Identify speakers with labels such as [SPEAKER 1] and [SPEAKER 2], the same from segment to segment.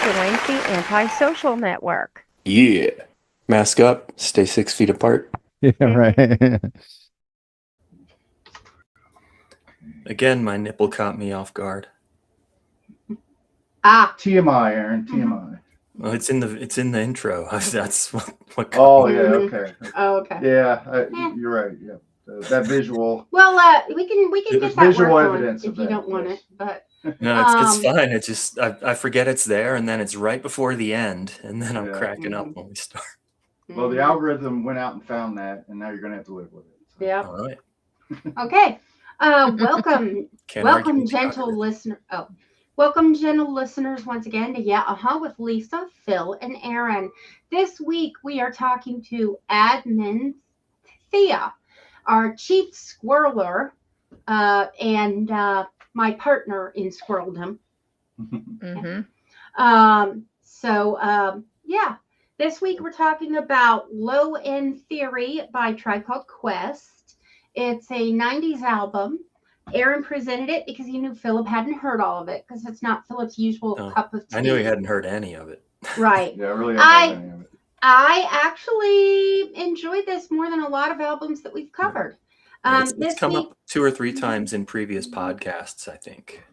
[SPEAKER 1] joins the Antisocial Network.
[SPEAKER 2] Yeah. Mask up, stay 6 feet apart.
[SPEAKER 3] Yeah, right.
[SPEAKER 4] Again, my nipple caught me off guard.
[SPEAKER 5] TMI, Aaron. TMI.
[SPEAKER 4] Well, it's in the intro. That's what
[SPEAKER 5] Oh
[SPEAKER 4] caught me.
[SPEAKER 5] yeah. Okay.
[SPEAKER 6] Oh, okay.
[SPEAKER 5] Yeah, you're right. Yeah, that visual.
[SPEAKER 6] Well, we can
[SPEAKER 5] There's
[SPEAKER 6] get that
[SPEAKER 5] visual
[SPEAKER 6] worked on
[SPEAKER 5] evidence
[SPEAKER 6] if
[SPEAKER 5] of
[SPEAKER 6] you
[SPEAKER 5] that,
[SPEAKER 6] don't want
[SPEAKER 5] yes.
[SPEAKER 6] it, but
[SPEAKER 4] No, it's fine. It's just I forget it's there, and then it's right before the end, and then I'm
[SPEAKER 5] Yeah.
[SPEAKER 4] cracking up when we start.
[SPEAKER 5] Well, the algorithm went out and found that, and now you're gonna have to live with it. So.
[SPEAKER 6] yeah.
[SPEAKER 4] All right.
[SPEAKER 6] Okay. Welcome,
[SPEAKER 4] Can't argue
[SPEAKER 6] welcome,
[SPEAKER 4] with the
[SPEAKER 6] gentle
[SPEAKER 4] algorithm.
[SPEAKER 6] listener. Oh, welcome, gentle listeners, once again to with Lisa, Phil, and Aaron. This week we are talking to admin Thea, our chief squirreler, and my partner in squirreldom. Yeah. This week we're talking about Low End Theory by Tribe Called Quest. It's a 90s album. Aaron presented it because he knew Philip hadn't heard all of it because it's not Philip's usual cup of tea.
[SPEAKER 4] I knew he hadn't heard any of it.
[SPEAKER 6] Right.
[SPEAKER 5] Yeah, I really haven't heard any of it.
[SPEAKER 6] I actually enjoyed this more than a lot of albums that we've covered.
[SPEAKER 4] It's come up 2 or 3 times in previous podcasts, I think.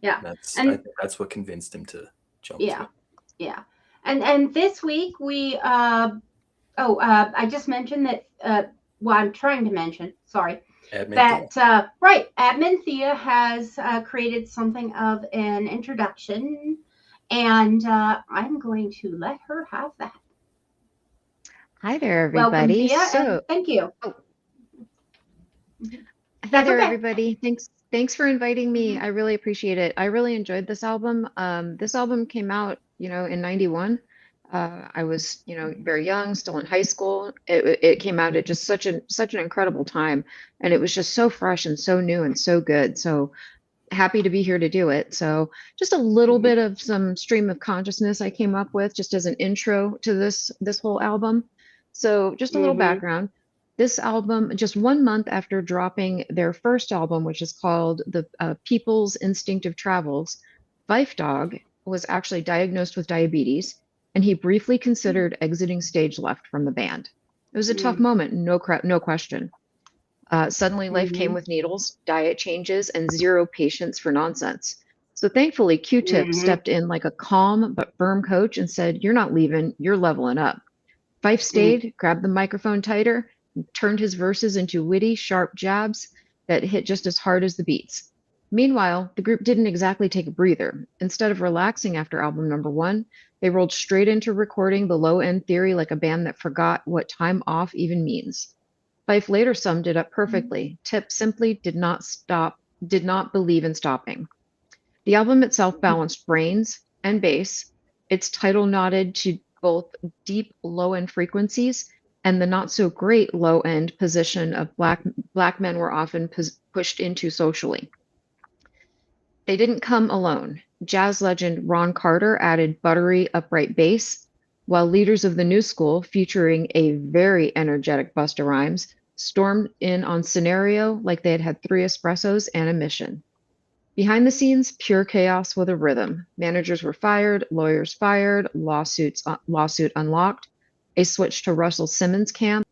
[SPEAKER 6] Yeah.
[SPEAKER 4] I think that's what convinced him to jump to it.
[SPEAKER 6] Yeah. And this week we I just mentioned that I'm trying to mention, sorry. Admin Thea has created something of an introduction, and I'm going to let her have that.
[SPEAKER 1] Hi there, everybody.
[SPEAKER 6] Welcome, Thea, and thank you.
[SPEAKER 1] Hi there, everybody. Thanks for inviting me. I really appreciate it. I really enjoyed this album. This album came out, in 91. I was, very young, still in high school. It came out at just such an incredible time, and it was just so fresh and so new and so good. So happy to be here to do it. So just a little bit of some stream of consciousness I came up with just as an intro to this whole album. So just a little background. This album, just 1 month after dropping their first album, which is called The People's Instinctive Travels, Fife Dogg was actually diagnosed with diabetes, and he briefly considered exiting stage left from the band. It was a tough moment, no question. Suddenly life came with needles, diet changes, and zero patience for nonsense. So thankfully, Q-Tip stepped in like a calm but firm coach and said, "You're not leaving, you're leveling up." Fife stayed, grabbed the microphone tighter, turned his verses into witty, sharp jabs that hit just as hard as the beats. Meanwhile, the group didn't exactly take a breather. Instead of relaxing after album number 1, they rolled straight into recording the Low End Theory like a band that forgot what time off even means. Fife later summed it up perfectly. Tip simply did not believe in stopping. The album itself balanced brains and bass. Its title nodded to both deep low-end frequencies and the not-so-great low-end position of black men were often pushed into socially. They didn't come alone. Jazz legend Ron Carter added buttery, upright bass, while leaders of the new school, featuring a very energetic Busta Rhymes, stormed in on scenario like they had had 3 espressos and a mission. Behind the scenes, pure chaos with a rhythm. Managers were fired, lawyers fired, lawsuit unlocked, a switch to Russell Simmons' camp,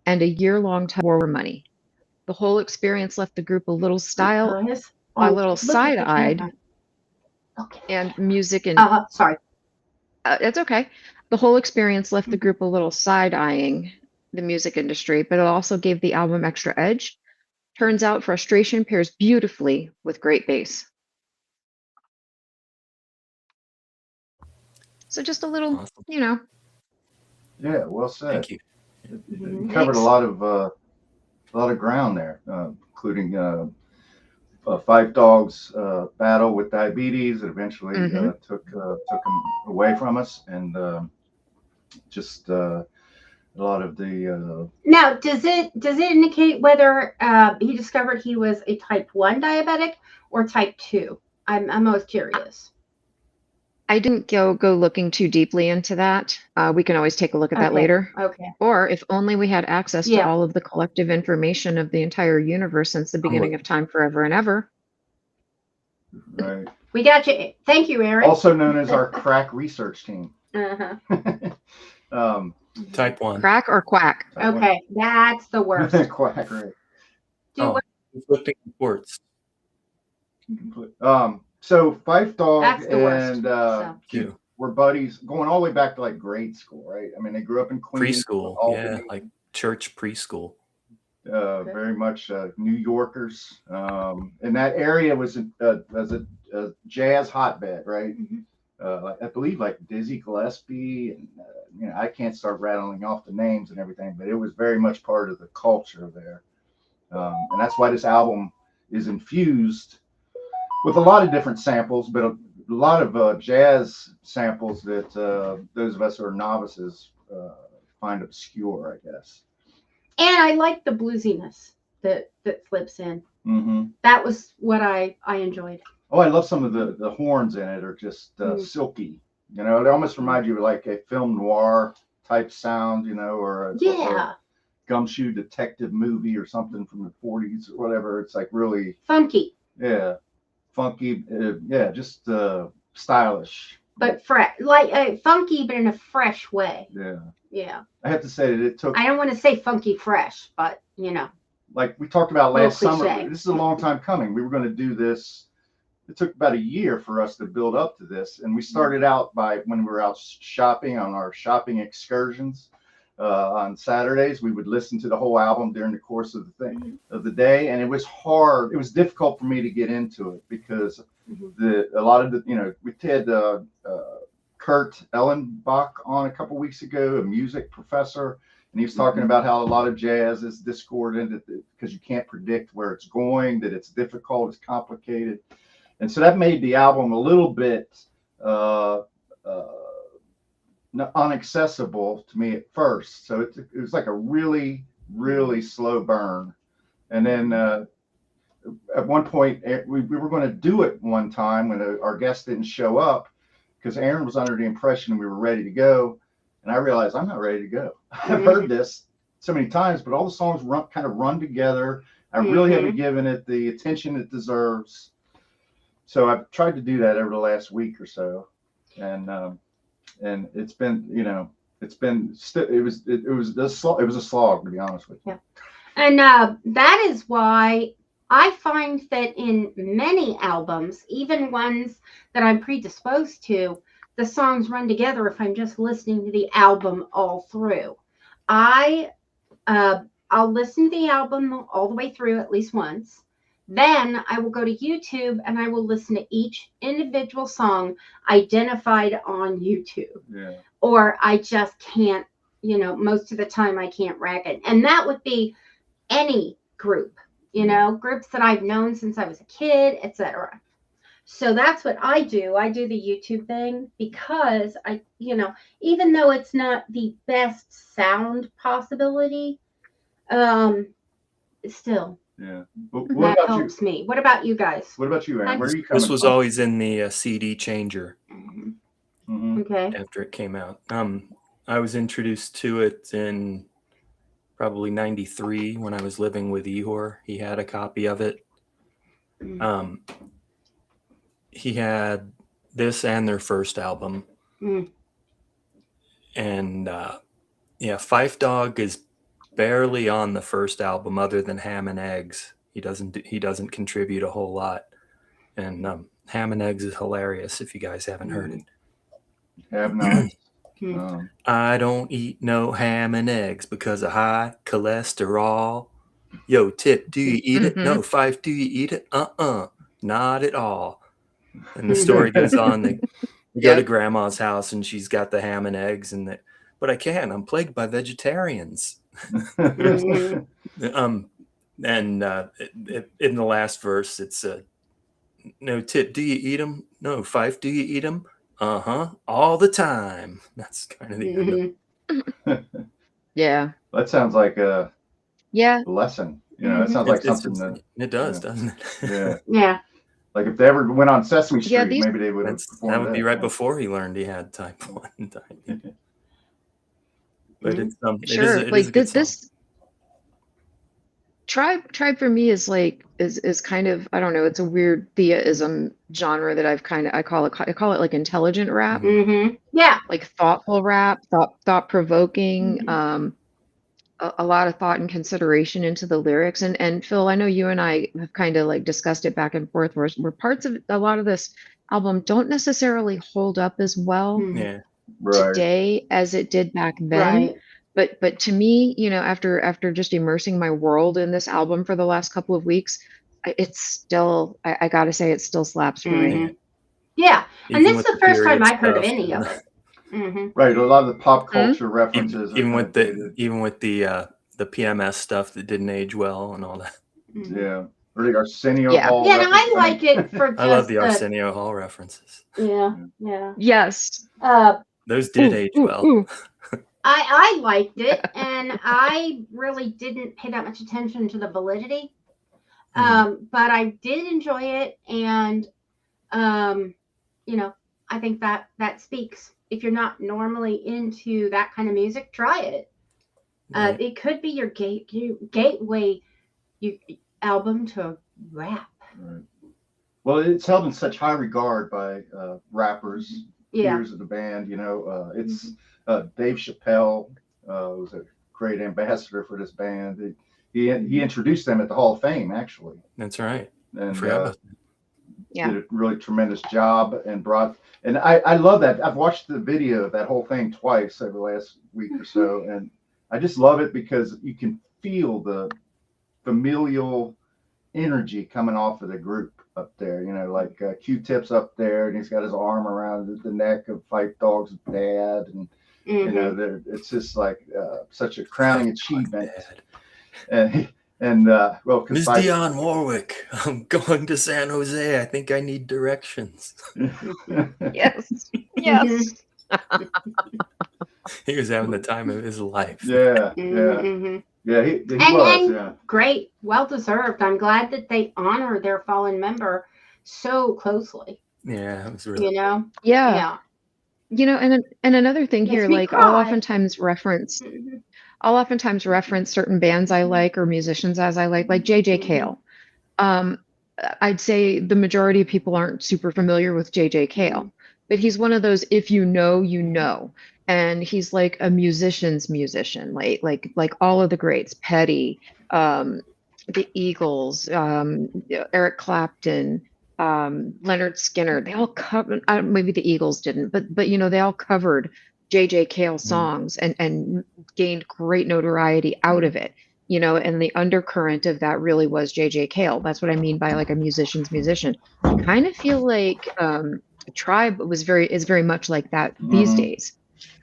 [SPEAKER 1] and a year-long tug of war for money. The whole experience left the group a little side-eyed, and music and
[SPEAKER 6] sorry.
[SPEAKER 1] It's okay. The whole experience left the group a little side-eyeing the music industry, but it also gave the album extra edge. Turns out frustration pairs beautifully with great bass. So just a little,
[SPEAKER 4] Awesome.
[SPEAKER 5] Yeah, well said.
[SPEAKER 4] Thank you.
[SPEAKER 5] You covered a lot of ground there, including Fife Dogg's battle with diabetes that eventually took him away from us, and just a lot of the.
[SPEAKER 6] Now, does it indicate whether he discovered he was a type 1 diabetic or type 2? I'm most curious.
[SPEAKER 1] I didn't go looking too deeply into that. We can always take a look at that later.
[SPEAKER 6] Okay.
[SPEAKER 1] Or if only we had access to all of the collective information of the entire universe since the beginning of time, forever and ever.
[SPEAKER 5] Right.
[SPEAKER 6] We got you. Thank you, Aaron.
[SPEAKER 5] Also known as our crack research team.
[SPEAKER 6] Uh-huh.
[SPEAKER 4] Type 1.
[SPEAKER 1] Crack or quack?
[SPEAKER 6] Okay, that's the worst.
[SPEAKER 5] Quack, right.
[SPEAKER 4] Conflicting reports.
[SPEAKER 5] So Fife Dogg
[SPEAKER 6] That's the worst.
[SPEAKER 5] and
[SPEAKER 4] Too.
[SPEAKER 5] were buddies going all the way back to like grade school, right? I mean, they grew up in Queens,
[SPEAKER 4] Preschool.
[SPEAKER 5] Albany,
[SPEAKER 4] Yeah, like church preschool.
[SPEAKER 5] very much New Yorkers. And that area was as a jazz hotbed, right? I believe like Dizzy Gillespie, and I can't start rattling off the names and everything, but it was very much part of the culture there. And that's why this album is infused with a lot of different samples, but a lot of jazz samples that those of us who are novices find obscure, I guess.
[SPEAKER 6] And I like the bluesiness that slips in. That was what I enjoyed.
[SPEAKER 5] Oh, I love some of the horns in it are just silky. It almost reminds you of like a film noir type sound, or a gumshoe detective movie or something from the 40s or whatever. It's like really
[SPEAKER 6] funky.
[SPEAKER 5] Yeah, funky. Just stylish.
[SPEAKER 6] But fresh, like funky, but in a fresh way.
[SPEAKER 5] Yeah. I have to say that it took.
[SPEAKER 6] I don't want to say funky fresh, but
[SPEAKER 5] like we talked about last summer. This is a long time coming. We were going to do this. It took about a year for us to build up to this, and we started out by when we were out shopping on our shopping excursions. On Saturdays, we would listen to the whole album during the course of the day, and it was hard. It was difficult for me to get into it because a lot of we had Kurt Ellenbach on a couple weeks ago, a music professor, and he was talking about how a lot of jazz is discordant because you can't predict where it's going, that it's difficult, it's complicated, and so that made the album a little bit unaccessible to me at first. So it was like a really, really slow burn. And then at one point, we were going to do it one time when our guest didn't show up because Aaron was under the impression we were ready to go. And I realized I'm not ready to go. I've heard this so many times, but all the songs kind of run together. I really haven't given it the attention it deserves. So I've tried to do that over the last week or so. And it's been, it was a slog, to be honest with you.
[SPEAKER 6] Yeah. And that is why I find that in many albums, even ones that I'm predisposed to, the songs run together if I'm just listening to the album all through. I'll listen to the album all the way through at least once. Then I will go to YouTube and I will listen to each individual song identified on YouTube.
[SPEAKER 5] Yeah.
[SPEAKER 6] Or I just can't, most of the time I can't rack it. And that would be any group, groups that I've known since I was a kid, etc. So that's what I do. I do the YouTube thing because even though it's not the best sound possibility, still.
[SPEAKER 5] Yeah.
[SPEAKER 6] That helps me. What about you guys?
[SPEAKER 5] What about you, Aaron? Where are you coming
[SPEAKER 4] This was
[SPEAKER 5] from?
[SPEAKER 4] always in the CD changer.
[SPEAKER 6] Okay.
[SPEAKER 4] After it came out. I was introduced to it in probably 93 when I was living with Ihor. He had a copy of it. He had this and their first album. And Fife Dogg is barely on the first album other than Ham and Eggs. He doesn't contribute a whole lot. And Ham and Eggs is hilarious if you guys haven't heard it.
[SPEAKER 5] Have not.
[SPEAKER 4] I don't eat no ham and eggs because of high cholesterol. Yo, Tip, do you eat it? No, Fife, do you eat it? Not at all. And the story goes on. They go to grandma's house and she's got the ham and eggs but I can't. I'm plagued by vegetarians. And in the last verse, it's no, Tip, do you eat them? No, Fife, do you eat them? All the time. That's kind of the end.
[SPEAKER 1] Yeah.
[SPEAKER 5] That sounds like a lesson. That sounds like something
[SPEAKER 4] it does, doesn't it?
[SPEAKER 5] Yeah.
[SPEAKER 6] Yeah.
[SPEAKER 5] Like if they ever went on Sesame Street, maybe they would have performed
[SPEAKER 4] that would be right before he learned he had type 1 diabetes. But it's
[SPEAKER 1] sure.
[SPEAKER 4] it is a good song.
[SPEAKER 1] Tribe for me is like is kind of, I don't know, it's a weird theaism genre that I call it like intelligent rap,
[SPEAKER 6] Yeah.
[SPEAKER 1] like thoughtful rap, thought provoking,
[SPEAKER 6] Mhm.
[SPEAKER 1] a lot of thought and consideration into the lyrics. And Phil, I know you and I have kind of like discussed it back and forth where parts of a lot of this album don't necessarily hold up as well
[SPEAKER 6] Mhm.
[SPEAKER 4] Yeah.
[SPEAKER 5] Right.
[SPEAKER 1] today as it did back then.
[SPEAKER 6] Right.
[SPEAKER 1] But to me, after just immersing my world in this album for the last couple of weeks, it's still, I gotta say, it still slaps for me.
[SPEAKER 6] Mhm. Yeah. And
[SPEAKER 4] Even
[SPEAKER 6] this is
[SPEAKER 4] with
[SPEAKER 6] the
[SPEAKER 4] the
[SPEAKER 6] first time
[SPEAKER 4] period
[SPEAKER 6] I've heard of
[SPEAKER 4] stuff
[SPEAKER 6] any
[SPEAKER 4] and
[SPEAKER 6] of it.
[SPEAKER 5] Right. A lot of the pop
[SPEAKER 1] Hmm?
[SPEAKER 5] culture references are
[SPEAKER 4] even
[SPEAKER 5] kind
[SPEAKER 4] with
[SPEAKER 5] of
[SPEAKER 4] the
[SPEAKER 5] dated.
[SPEAKER 4] even with the PMS stuff that didn't age well and all that.
[SPEAKER 5] Yeah. Or the Arsenio
[SPEAKER 1] Yeah.
[SPEAKER 5] Hall
[SPEAKER 6] Yeah, no, I
[SPEAKER 5] reference.
[SPEAKER 6] like it for
[SPEAKER 4] I love
[SPEAKER 6] just
[SPEAKER 4] the Arsenio Hall references.
[SPEAKER 6] yeah.
[SPEAKER 1] Yes.
[SPEAKER 4] Those did
[SPEAKER 1] Ooh,
[SPEAKER 4] age
[SPEAKER 1] ooh,
[SPEAKER 4] well.
[SPEAKER 1] ooh.
[SPEAKER 6] I liked it, and I really didn't pay that much attention to the validity. But I did enjoy it, and I think that speaks. If you're not normally into that kind of music, try it.
[SPEAKER 4] Yeah.
[SPEAKER 6] It could be your gateway album to rap.
[SPEAKER 5] Right. Well, it's held in such high regard by rappers,
[SPEAKER 6] Yeah.
[SPEAKER 5] peers of the band. It's Dave Chappelle was a great ambassador for this band. He introduced them at the Hall of Fame, actually,
[SPEAKER 4] That's right. I
[SPEAKER 5] and
[SPEAKER 4] forgot about that.
[SPEAKER 1] Yeah.
[SPEAKER 5] did a really tremendous job and I love that. I've watched the video of that whole thing twice over the last week or so, and I just love it because you can feel the familial energy coming off of the group up there. Like Q-Tip's up there, and he's got his arm around the neck of Fife Dogg's dad, and it's just like such a crowning achievement. And well, because
[SPEAKER 4] Miss Dionne Warwick, I'm going to San Jose. I think I need directions.
[SPEAKER 1] Yes. Yes.
[SPEAKER 4] He was having the time of his life.
[SPEAKER 5] Yeah. He was.
[SPEAKER 6] And great, well deserved. I'm glad that they honor their fallen member so closely.
[SPEAKER 4] Yeah, it was really.
[SPEAKER 1] Yeah. And another thing here,
[SPEAKER 6] me
[SPEAKER 1] like
[SPEAKER 6] cry.
[SPEAKER 1] I'll oftentimes reference certain bands I like or musicians as I like JJ Cale. I'd say the majority of people aren't super familiar with JJ Cale, but he's one of those, if you know, you know. And he's like a musician's musician, like all of the greats, Petty, the Eagles, Eric Clapton, Leonard Skinner. They all covered, maybe the Eagles didn't, but they all covered JJ Cale songs and gained great notoriety out of it. And the undercurrent of that really was JJ Cale. That's what I mean by like a musician's musician. I kind of feel like Tribe is very much like that these days.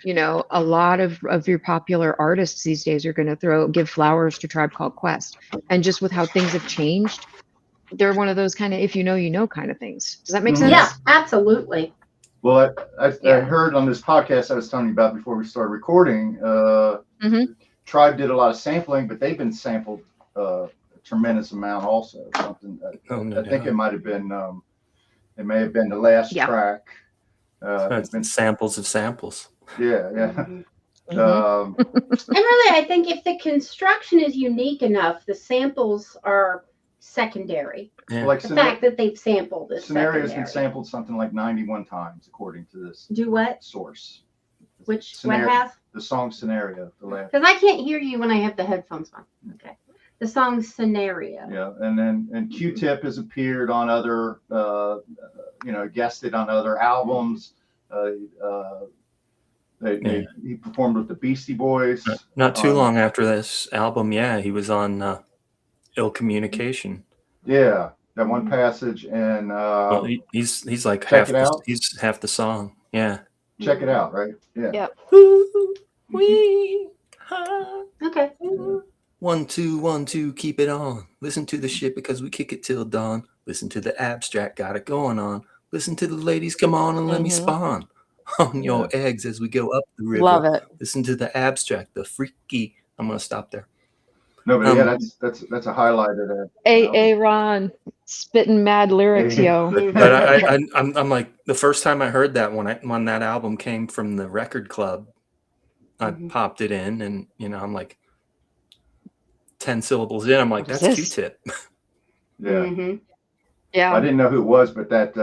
[SPEAKER 1] A lot of your popular artists these days are going to give flowers to Tribe Called Quest. And just with how things have changed, they're one of those kind of, if you know, you know kind of things. Does that make sense?
[SPEAKER 6] Yeah, absolutely.
[SPEAKER 5] Well, I heard on this podcast I was telling you about before we started recording, Tribe did a lot of sampling, but they've been sampled a tremendous amount also. Something I think it might have been the last track.
[SPEAKER 4] It's been samples of samples.
[SPEAKER 5] Yeah.
[SPEAKER 6] And really, I think if the construction is unique enough, the samples are secondary.
[SPEAKER 4] Yeah.
[SPEAKER 5] Like
[SPEAKER 6] the fact that they've sampled is
[SPEAKER 5] Scenario has been
[SPEAKER 6] secondary.
[SPEAKER 5] sampled something like 91 times, according to this
[SPEAKER 6] Do what?
[SPEAKER 5] source.
[SPEAKER 6] Which
[SPEAKER 5] Scenario,
[SPEAKER 6] what has?
[SPEAKER 5] The song Scenario, the last.
[SPEAKER 6] Because I can't hear you when I have the headphones on. Okay. The song Scenario.
[SPEAKER 5] Yeah, and Q-Tip has appeared on other, guested on other albums. He performed with the Beastie Boys.
[SPEAKER 4] Not too long after this album, he was on Ill Communication.
[SPEAKER 5] Yeah, that one passage, and
[SPEAKER 4] well, he's like
[SPEAKER 5] Check
[SPEAKER 4] half.
[SPEAKER 5] It Out.
[SPEAKER 4] He's half the song. Yeah.
[SPEAKER 5] Check It Out, right? Yeah.
[SPEAKER 1] Yep.
[SPEAKER 6] Okay.
[SPEAKER 4] 1 2 1 2, keep it on. Listen to the shit because we kick it till dawn. Listen to the abstract, got it going on. Listen to the ladies, come on and let me spawn on your eggs as we go up the river.
[SPEAKER 1] Love it.
[SPEAKER 4] Listen to the abstract, the freaky. I'm gonna stop there.
[SPEAKER 5] No, but that's a highlight of that.
[SPEAKER 1] AA Ron spitting mad lyrics, yo.
[SPEAKER 4] But I'm like, the first time I heard that when that album came from the record club, I popped it in, and I'm like 10 syllables in, I'm like,
[SPEAKER 1] What is
[SPEAKER 4] that's
[SPEAKER 1] this?
[SPEAKER 4] Q-Tip.
[SPEAKER 5] Yeah.
[SPEAKER 6] Mhm.
[SPEAKER 1] Yeah.
[SPEAKER 5] I didn't know who it was, but that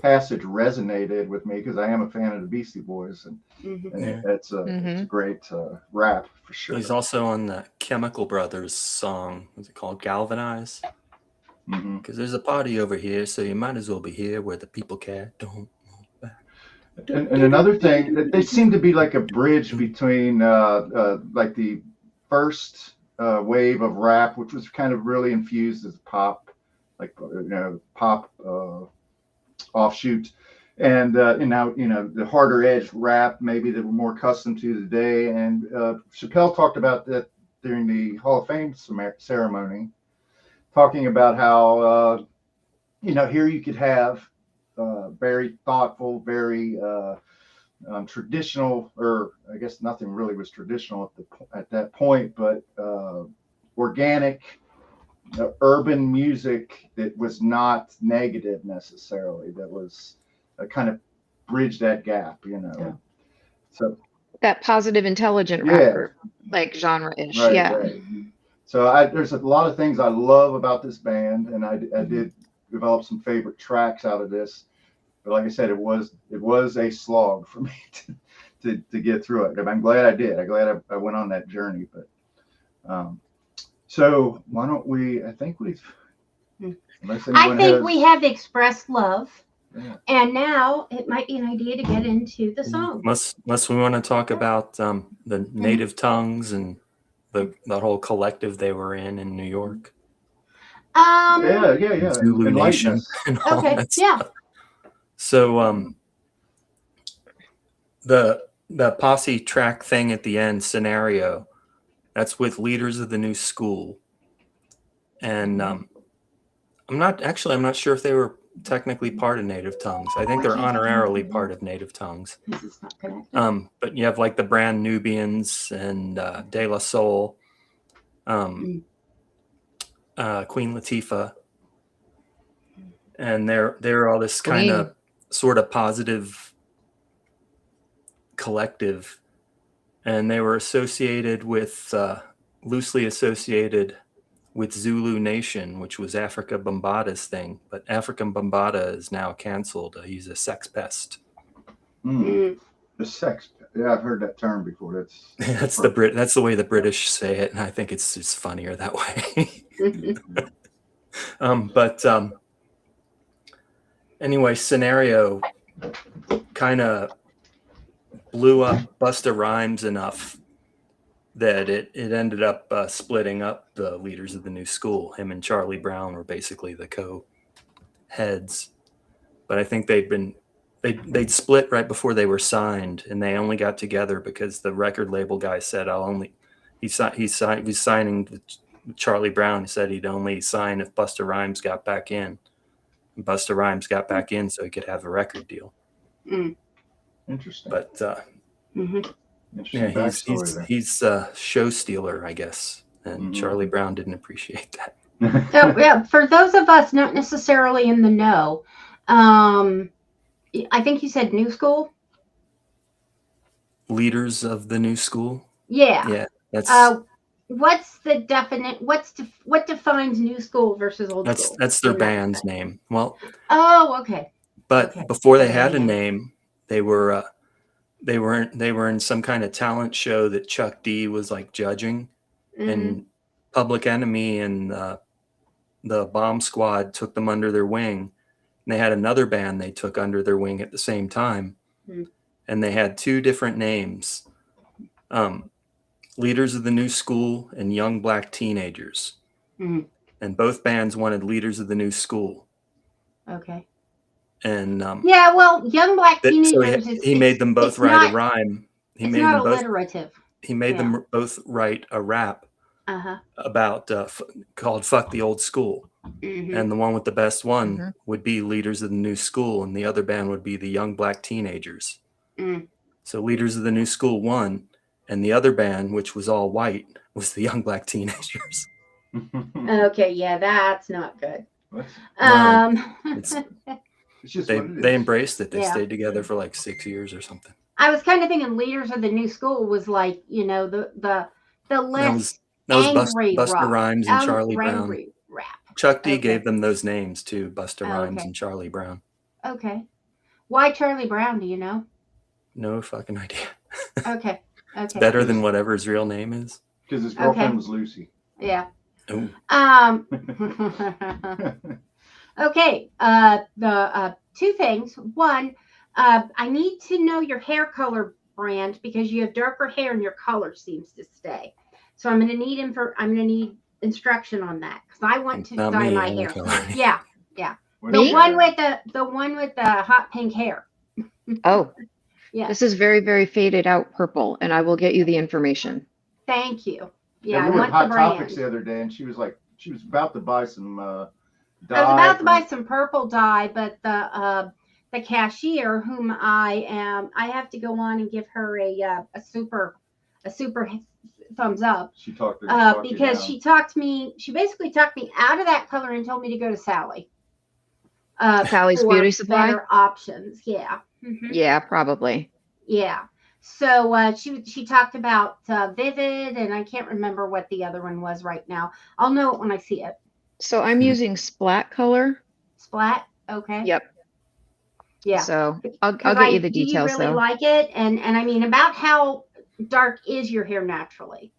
[SPEAKER 5] passage resonated with me because I am a fan of the Beastie Boys, and
[SPEAKER 6] Mhm.
[SPEAKER 4] Yeah.
[SPEAKER 5] it's a great rap for sure.
[SPEAKER 4] He's also on the Chemical Brothers song. What's it called? Galvanize.
[SPEAKER 5] Mhm.
[SPEAKER 4] Because there's a party over here, so you might as well be here where the people care. Don't move back.
[SPEAKER 5] And another thing, they seem to be like a bridge between like the first wave of rap, which was kind of really infused as pop, like pop offshoot, and now the harder edge rap maybe that we're more accustomed to today. And Chappelle talked about that during the Hall of Fame ceremony, talking about how here you could have very thoughtful, very traditional, or I guess nothing really was traditional at that point, but organic, urban music that was not negative necessarily. That was kind of bridge that gap.
[SPEAKER 6] Yeah.
[SPEAKER 5] So
[SPEAKER 1] That positive, intelligent
[SPEAKER 5] yeah,
[SPEAKER 1] rapper, like genre-ish.
[SPEAKER 5] right,
[SPEAKER 1] Yeah.
[SPEAKER 5] right. So there's a lot of things I love about this band, and I did develop some favorite tracks out of this. But like I said, it was a slog for me to get through it. And I'm glad I did. I'm glad I went on that journey. But so why don't we? I think we've.
[SPEAKER 6] I think we have expressed love,
[SPEAKER 5] Yeah.
[SPEAKER 6] and now it might be an idea to get into the song.
[SPEAKER 4] Unless we want to talk about the native tongues and the whole collective they were in New York.
[SPEAKER 5] Yeah.
[SPEAKER 4] Zulu Nation
[SPEAKER 5] Us.
[SPEAKER 4] and all
[SPEAKER 6] Okay,
[SPEAKER 4] that
[SPEAKER 6] yeah.
[SPEAKER 4] stuff. So the posse track thing at the end scenario, that's with Leaders of the New School. And I'm not sure if they were technically part of Native Tongues. I think they're honorarily part of Native Tongues.
[SPEAKER 6] This is not connected.
[SPEAKER 4] But you have like the Brand Nubians and De La Soul, Queen Latifah, and they're all this kind of sort of positive collective, and they were associated with loosely associated with Zulu Nation, which was Africa Bambaata's thing, but African Bambaataa is now canceled. He's a sex pest.
[SPEAKER 5] The sex. Yeah, I've heard that term before.
[SPEAKER 4] That's the way the British say it, and I think it's funnier that way. Anyway, scenario kind of blew up Busta Rhymes enough that it ended up splitting up the Leaders of the New School. Him and Charlie Brown were basically the co-heads, but I think they'd split right before they were signed, and they only got together because the record label guy said he was signing with Charlie Brown. He said he'd only sign if Busta Rhymes got back in. And Busta Rhymes got back in so he could have a record deal.
[SPEAKER 5] Interesting.
[SPEAKER 4] But
[SPEAKER 5] Interesting
[SPEAKER 4] yeah, he's a show stealer, I guess, and Charlie Brown didn't appreciate that.
[SPEAKER 6] Oh, yeah. For those of us not necessarily in the know, I think you said New School.
[SPEAKER 4] Leaders of the New School.
[SPEAKER 6] Yeah.
[SPEAKER 4] That's
[SPEAKER 6] what's the definite? What defines New School versus Old School?
[SPEAKER 4] That's their band's name. Well.
[SPEAKER 6] Oh, okay.
[SPEAKER 4] But before they had a name, they were in some kind of talent show that Chuck D was like judging, and Public Enemy and the Bomb Squad took them under their wing, and they had another band they took under their wing at the same time, and they had two different names, Leaders of the New School and Young Black Teenagers, and both bands wanted Leaders of the New School.
[SPEAKER 6] Okay.
[SPEAKER 4] And
[SPEAKER 6] yeah, well, Young Black Teenagers.
[SPEAKER 4] So he made them both write a rhyme.
[SPEAKER 6] It's not alliterative.
[SPEAKER 4] He made them both write a rap about called "Fuck the Old School," and the one with the best one would be Leaders of the New School, and the other band would be the Young Black Teenagers. So Leaders of the New School won, and the other band, which was all white, was the Young Black Teenagers.
[SPEAKER 6] Okay, yeah, that's not good.
[SPEAKER 5] It's just
[SPEAKER 4] they embraced it. They stayed together for like 6 years or something.
[SPEAKER 6] I was kind of thinking Leaders of the New School was like, the less
[SPEAKER 4] That was
[SPEAKER 6] Angry
[SPEAKER 4] Buster
[SPEAKER 6] rock.
[SPEAKER 4] Rhymes and Charlie Brown.
[SPEAKER 6] Angry rap.
[SPEAKER 4] Chuck D
[SPEAKER 6] Okay.
[SPEAKER 4] gave them those names too, Buster
[SPEAKER 6] Oh,
[SPEAKER 4] Rhymes
[SPEAKER 6] okay.
[SPEAKER 4] and Charlie Brown.
[SPEAKER 6] Okay. Why Charlie Brown? Do you know?
[SPEAKER 4] No fucking idea.
[SPEAKER 6] Okay.
[SPEAKER 4] It's
[SPEAKER 6] Okay.
[SPEAKER 4] better than whatever his real name is.
[SPEAKER 5] Because his girlfriend
[SPEAKER 6] Okay.
[SPEAKER 5] was Lucy.
[SPEAKER 6] Yeah.
[SPEAKER 4] Ooh.
[SPEAKER 6] Okay. The two things. One, I need to know your hair color brand because you have darker hair and your color seems to stay. So I'm gonna need instruction on that because I want to
[SPEAKER 4] Not
[SPEAKER 6] dye
[SPEAKER 4] me,
[SPEAKER 6] my
[SPEAKER 4] I'm
[SPEAKER 6] hair.
[SPEAKER 4] color.
[SPEAKER 6] Yeah.
[SPEAKER 1] Me?
[SPEAKER 6] The one with the hot pink hair.
[SPEAKER 1] Oh,
[SPEAKER 6] Yeah.
[SPEAKER 1] this is very, very faded out purple, and I will get you the information.
[SPEAKER 6] Thank you.
[SPEAKER 5] Yeah,
[SPEAKER 6] Yeah,
[SPEAKER 5] we
[SPEAKER 6] I
[SPEAKER 5] were
[SPEAKER 6] want
[SPEAKER 5] at
[SPEAKER 6] the
[SPEAKER 5] Hot
[SPEAKER 6] brand.
[SPEAKER 5] Topics the other day, and she was about to buy some dye.
[SPEAKER 6] I was about to buy some purple dye, but the cashier, whom I have to go on and give her a super thumbs up.
[SPEAKER 5] She talked to
[SPEAKER 6] Because she basically talked me out of that color and told me to go to Sally.
[SPEAKER 1] Sally's
[SPEAKER 6] for
[SPEAKER 1] Beauty Supply?
[SPEAKER 6] better options. Yeah. Mhm.
[SPEAKER 1] Yeah, probably.
[SPEAKER 6] Yeah. So she talked about Vivid, and I can't remember what the other one was right now. I'll know it when I see it.
[SPEAKER 1] So I'm using Splat color.
[SPEAKER 6] Splat. Okay.
[SPEAKER 1] Yep.
[SPEAKER 6] Yeah.
[SPEAKER 1] So I'll get you the
[SPEAKER 6] do you
[SPEAKER 1] details
[SPEAKER 6] really
[SPEAKER 1] though.
[SPEAKER 6] like it? And I mean, about how dark is your hair naturally?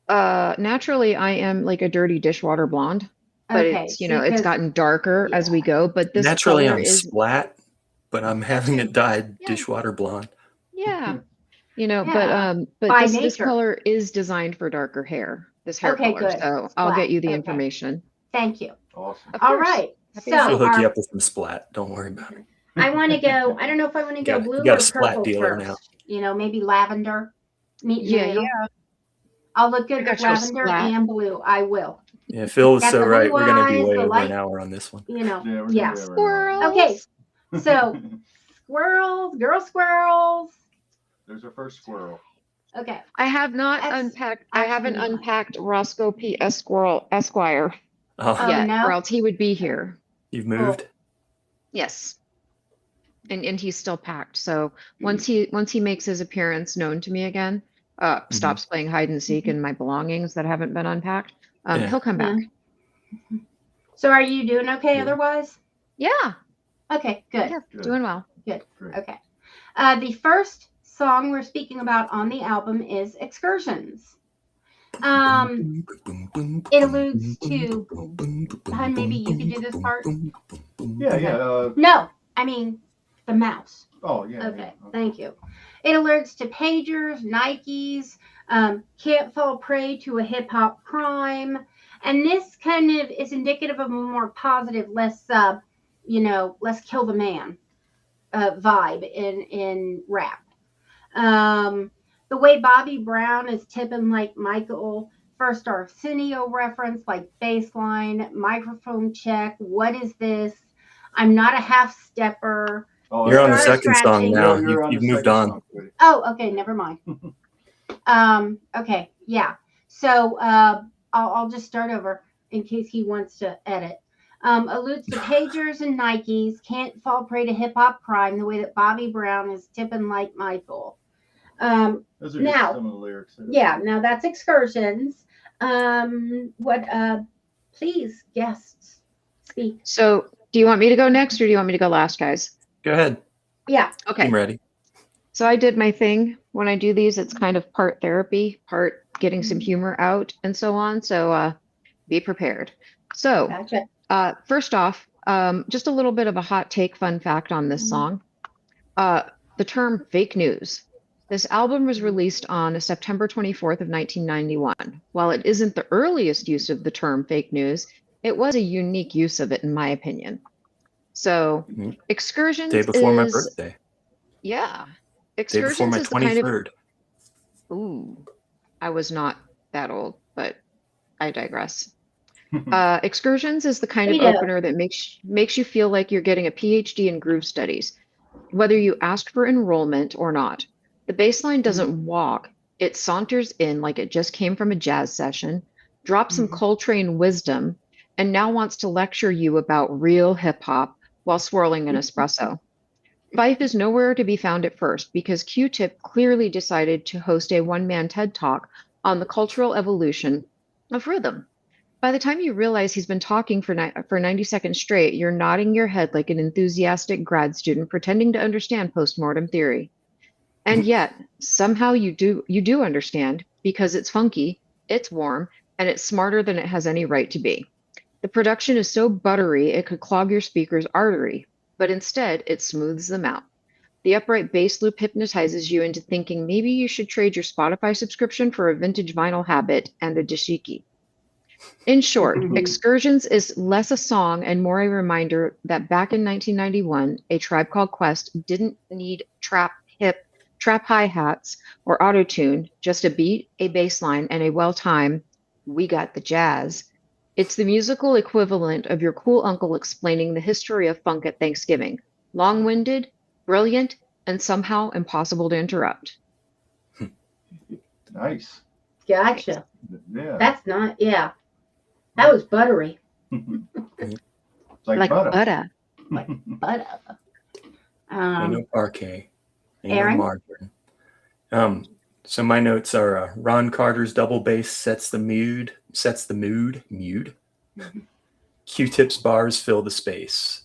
[SPEAKER 1] Naturally I am like a dirty dishwater blonde, but
[SPEAKER 6] Okay,
[SPEAKER 1] it's, you know, it's
[SPEAKER 6] because
[SPEAKER 1] gotten darker as we go, but this
[SPEAKER 4] Naturally,
[SPEAKER 1] color
[SPEAKER 4] I'm
[SPEAKER 1] is,
[SPEAKER 4] splat, but I'm having it dyed
[SPEAKER 1] Yeah.
[SPEAKER 4] dishwater blonde.
[SPEAKER 1] yeah, you know,
[SPEAKER 6] Yeah,
[SPEAKER 1] but
[SPEAKER 6] by
[SPEAKER 1] this
[SPEAKER 6] nature.
[SPEAKER 1] color is designed for darker hair, this hair
[SPEAKER 6] Okay,
[SPEAKER 1] color.
[SPEAKER 6] good.
[SPEAKER 1] So I'll
[SPEAKER 6] Splat.
[SPEAKER 1] get you the
[SPEAKER 6] Okay.
[SPEAKER 1] information.
[SPEAKER 6] Thank you.
[SPEAKER 5] Awesome.
[SPEAKER 1] Of
[SPEAKER 6] All
[SPEAKER 1] course.
[SPEAKER 6] right.
[SPEAKER 1] Happy
[SPEAKER 6] So
[SPEAKER 4] She'll hook you
[SPEAKER 6] our-
[SPEAKER 4] up with some splat. Don't worry about it.
[SPEAKER 6] I want to go. I don't know if I want to go
[SPEAKER 4] You
[SPEAKER 6] blue
[SPEAKER 4] got
[SPEAKER 6] or
[SPEAKER 4] a splat
[SPEAKER 6] purple
[SPEAKER 4] dealer
[SPEAKER 6] first.
[SPEAKER 4] now.
[SPEAKER 6] You know, maybe lavender. Meet in the
[SPEAKER 1] Yeah,
[SPEAKER 6] middle.
[SPEAKER 1] yeah.
[SPEAKER 6] I'll look good
[SPEAKER 1] I
[SPEAKER 6] with
[SPEAKER 1] got your
[SPEAKER 6] lavender
[SPEAKER 1] splat.
[SPEAKER 6] and blue. I will.
[SPEAKER 4] Yeah, Phil was
[SPEAKER 6] Got
[SPEAKER 4] so
[SPEAKER 6] the
[SPEAKER 4] right.
[SPEAKER 6] blue
[SPEAKER 4] We're going to be
[SPEAKER 6] eyes,
[SPEAKER 4] way
[SPEAKER 6] the
[SPEAKER 4] over
[SPEAKER 6] light-
[SPEAKER 4] an hour on this one.
[SPEAKER 6] You know.
[SPEAKER 5] Yeah, we're
[SPEAKER 6] Yeah.
[SPEAKER 1] Squirrels.
[SPEAKER 6] Okay. So girl squirrels.
[SPEAKER 5] There's our first squirrel.
[SPEAKER 6] Okay.
[SPEAKER 1] I have not
[SPEAKER 6] That's
[SPEAKER 1] unpacked. I haven't
[SPEAKER 6] actually-
[SPEAKER 1] unpacked Roscoe P. Esquire
[SPEAKER 4] Oh,
[SPEAKER 1] yet,
[SPEAKER 6] no?
[SPEAKER 1] or else he would be here.
[SPEAKER 4] you've moved?
[SPEAKER 1] Yes. And he's still packed. So once he makes his appearance known to me again, stops playing hide and seek in my belongings that haven't been unpacked,
[SPEAKER 4] Yeah.
[SPEAKER 1] he'll come back.
[SPEAKER 6] So are you doing okay
[SPEAKER 4] Yeah.
[SPEAKER 6] otherwise?
[SPEAKER 1] Yeah.
[SPEAKER 6] Okay, good.
[SPEAKER 1] Yeah.
[SPEAKER 5] Good.
[SPEAKER 1] Doing well.
[SPEAKER 5] Great.
[SPEAKER 6] Okay. The first song we're speaking about on the album is Excursions. It alludes to, Hun, maybe you could do this part?
[SPEAKER 5] Yeah.
[SPEAKER 6] No, I mean the mouse.
[SPEAKER 5] Oh, yeah.
[SPEAKER 6] Okay,
[SPEAKER 5] yeah.
[SPEAKER 6] thank you. It alerts to pagers, Nikes, can't fall prey to a hip hop crime. And this kind of is indicative of a more positive, less kill the man vibe in rap. The way Bobby Brown is tipping like Michael, first Arsenio reference like baseline, microphone check. What is this? I'm not a half stepper.
[SPEAKER 5] Oh,
[SPEAKER 4] You're on the
[SPEAKER 6] Start
[SPEAKER 4] second song
[SPEAKER 6] scratching.
[SPEAKER 4] now.
[SPEAKER 5] You're on
[SPEAKER 4] You've
[SPEAKER 5] the
[SPEAKER 4] moved
[SPEAKER 5] second
[SPEAKER 4] on.
[SPEAKER 5] song, Cody.
[SPEAKER 6] Oh, okay, never mind. Okay, yeah. So I'll just start over in case he wants to edit. Alludes to pagers and Nikes, can't fall prey to hip hop crime the way that Bobby Brown is tipping like Michael.
[SPEAKER 5] Those are
[SPEAKER 6] Now-
[SPEAKER 5] just some of the lyrics.
[SPEAKER 6] Yeah, now that's Excursions. Please, guests, speak.
[SPEAKER 1] So do you want me to go next or do you want me to go last, guys?
[SPEAKER 4] Go ahead.
[SPEAKER 6] Yeah.
[SPEAKER 1] Okay.
[SPEAKER 4] I'm ready.
[SPEAKER 1] So I did my thing. When I do these, it's kind of part therapy, part getting some humor out and so on. So be prepared. So
[SPEAKER 6] Gotcha.
[SPEAKER 1] first off, just a little bit of a hot take fun fact on this song. The term fake news. This album was released on September 24th of 1991. While it isn't the earliest use of the term fake news, it was a unique use of it in my opinion. So
[SPEAKER 4] Mhm.
[SPEAKER 1] Excursions
[SPEAKER 4] Day before my
[SPEAKER 1] is,
[SPEAKER 4] birthday.
[SPEAKER 1] yeah.
[SPEAKER 4] Day before
[SPEAKER 1] Excursions
[SPEAKER 4] my
[SPEAKER 1] is the kind of,
[SPEAKER 4] 23rd.
[SPEAKER 1] ooh, I was not that old, but I digress. Excursions is the kind of
[SPEAKER 6] We know.
[SPEAKER 1] opener that makes you feel like you're getting a PhD in groove studies, whether you asked for enrollment or not. The bass line doesn't walk, it saunters in like it just came from a jazz session, drops some Coltrane wisdom, and now wants to lecture you about real hip hop while swirling an espresso. Fife is nowhere to be found at first because Q-Tip clearly decided to host a one-man TED Talk on the cultural evolution of rhythm. By the time you realize he's been talking for 90 seconds straight, you're nodding your head like an enthusiastic grad student pretending to understand postmortem theory. And yet, somehow you do understand because it's funky, it's warm, and it's smarter than it has any right to be. The production is so buttery it could clog your speaker's artery, but instead it smooths them out. The upright bass loop hypnotizes you into thinking maybe you should trade your Spotify subscription for a vintage vinyl habit and a dashiki. In short,
[SPEAKER 6] Mhm.
[SPEAKER 1] Excursions is less a song and more a reminder that back in 1991, A Tribe Called Quest didn't need trap hi-hats or auto-tune, just a beat, a bass line, and a well-timed "We got the jazz." It's the musical equivalent of your cool uncle explaining the history of funk at Thanksgiving. Long-winded, brilliant, and somehow impossible to interrupt.
[SPEAKER 5] Nice.
[SPEAKER 6] Gotcha.
[SPEAKER 5] Yeah.
[SPEAKER 6] That's not, yeah. That was buttery.
[SPEAKER 5] It's like,
[SPEAKER 1] Like
[SPEAKER 5] butter.
[SPEAKER 1] butter.
[SPEAKER 6] Butter.
[SPEAKER 4] Ain't no parquet. Ain't
[SPEAKER 6] Aaron?
[SPEAKER 4] no margarine. So my notes are Ron Carter's double bass sets the mood. Q-Tip's bars fill the space.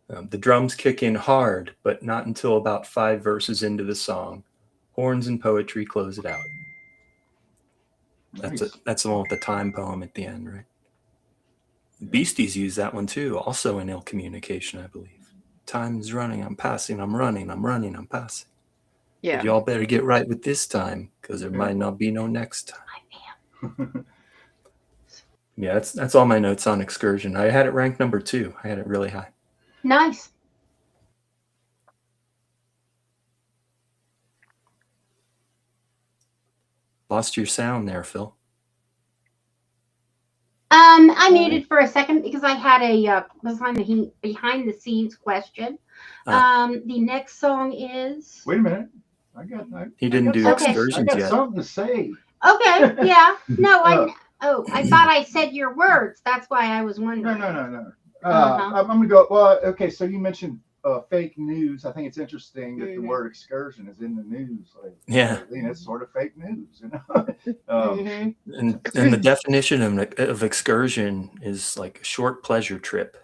[SPEAKER 4] The drums kick in hard, but not until about 5 verses into the song. Horns and poetry close it out.
[SPEAKER 5] Nice.
[SPEAKER 4] That's the one with the time poem at the end, right? Beasties use that one too, also in Ill Communication, I believe. Time's running, I'm passing, I'm running, I'm running, I'm passing.
[SPEAKER 1] Yeah.
[SPEAKER 4] But y'all better get right with this time, because there might not be no next time. Yeah, that's all my notes on Excursion. I had it ranked number 2. I had it really high.
[SPEAKER 6] Nice.
[SPEAKER 4] Lost your sound there, Phil.
[SPEAKER 6] I muted for a second because I had a behind the scenes question. The next song is.
[SPEAKER 5] Wait a minute.
[SPEAKER 4] He didn't do
[SPEAKER 6] Okay.
[SPEAKER 4] Excursions
[SPEAKER 5] I got
[SPEAKER 4] yet.
[SPEAKER 5] something to say.
[SPEAKER 6] Okay, yeah. No, I thought I said your words. That's why I was wondering.
[SPEAKER 5] No.
[SPEAKER 6] Uh-huh.
[SPEAKER 5] I'm gonna go. Well, okay. So you mentioned fake news. I think it's interesting that the
[SPEAKER 6] Mhm.
[SPEAKER 5] word excursion is in the news. Like,
[SPEAKER 4] Yeah.
[SPEAKER 5] it's sort of fake news, you know.
[SPEAKER 6] Mhm.
[SPEAKER 4] And the definition of excursion is like a short pleasure trip.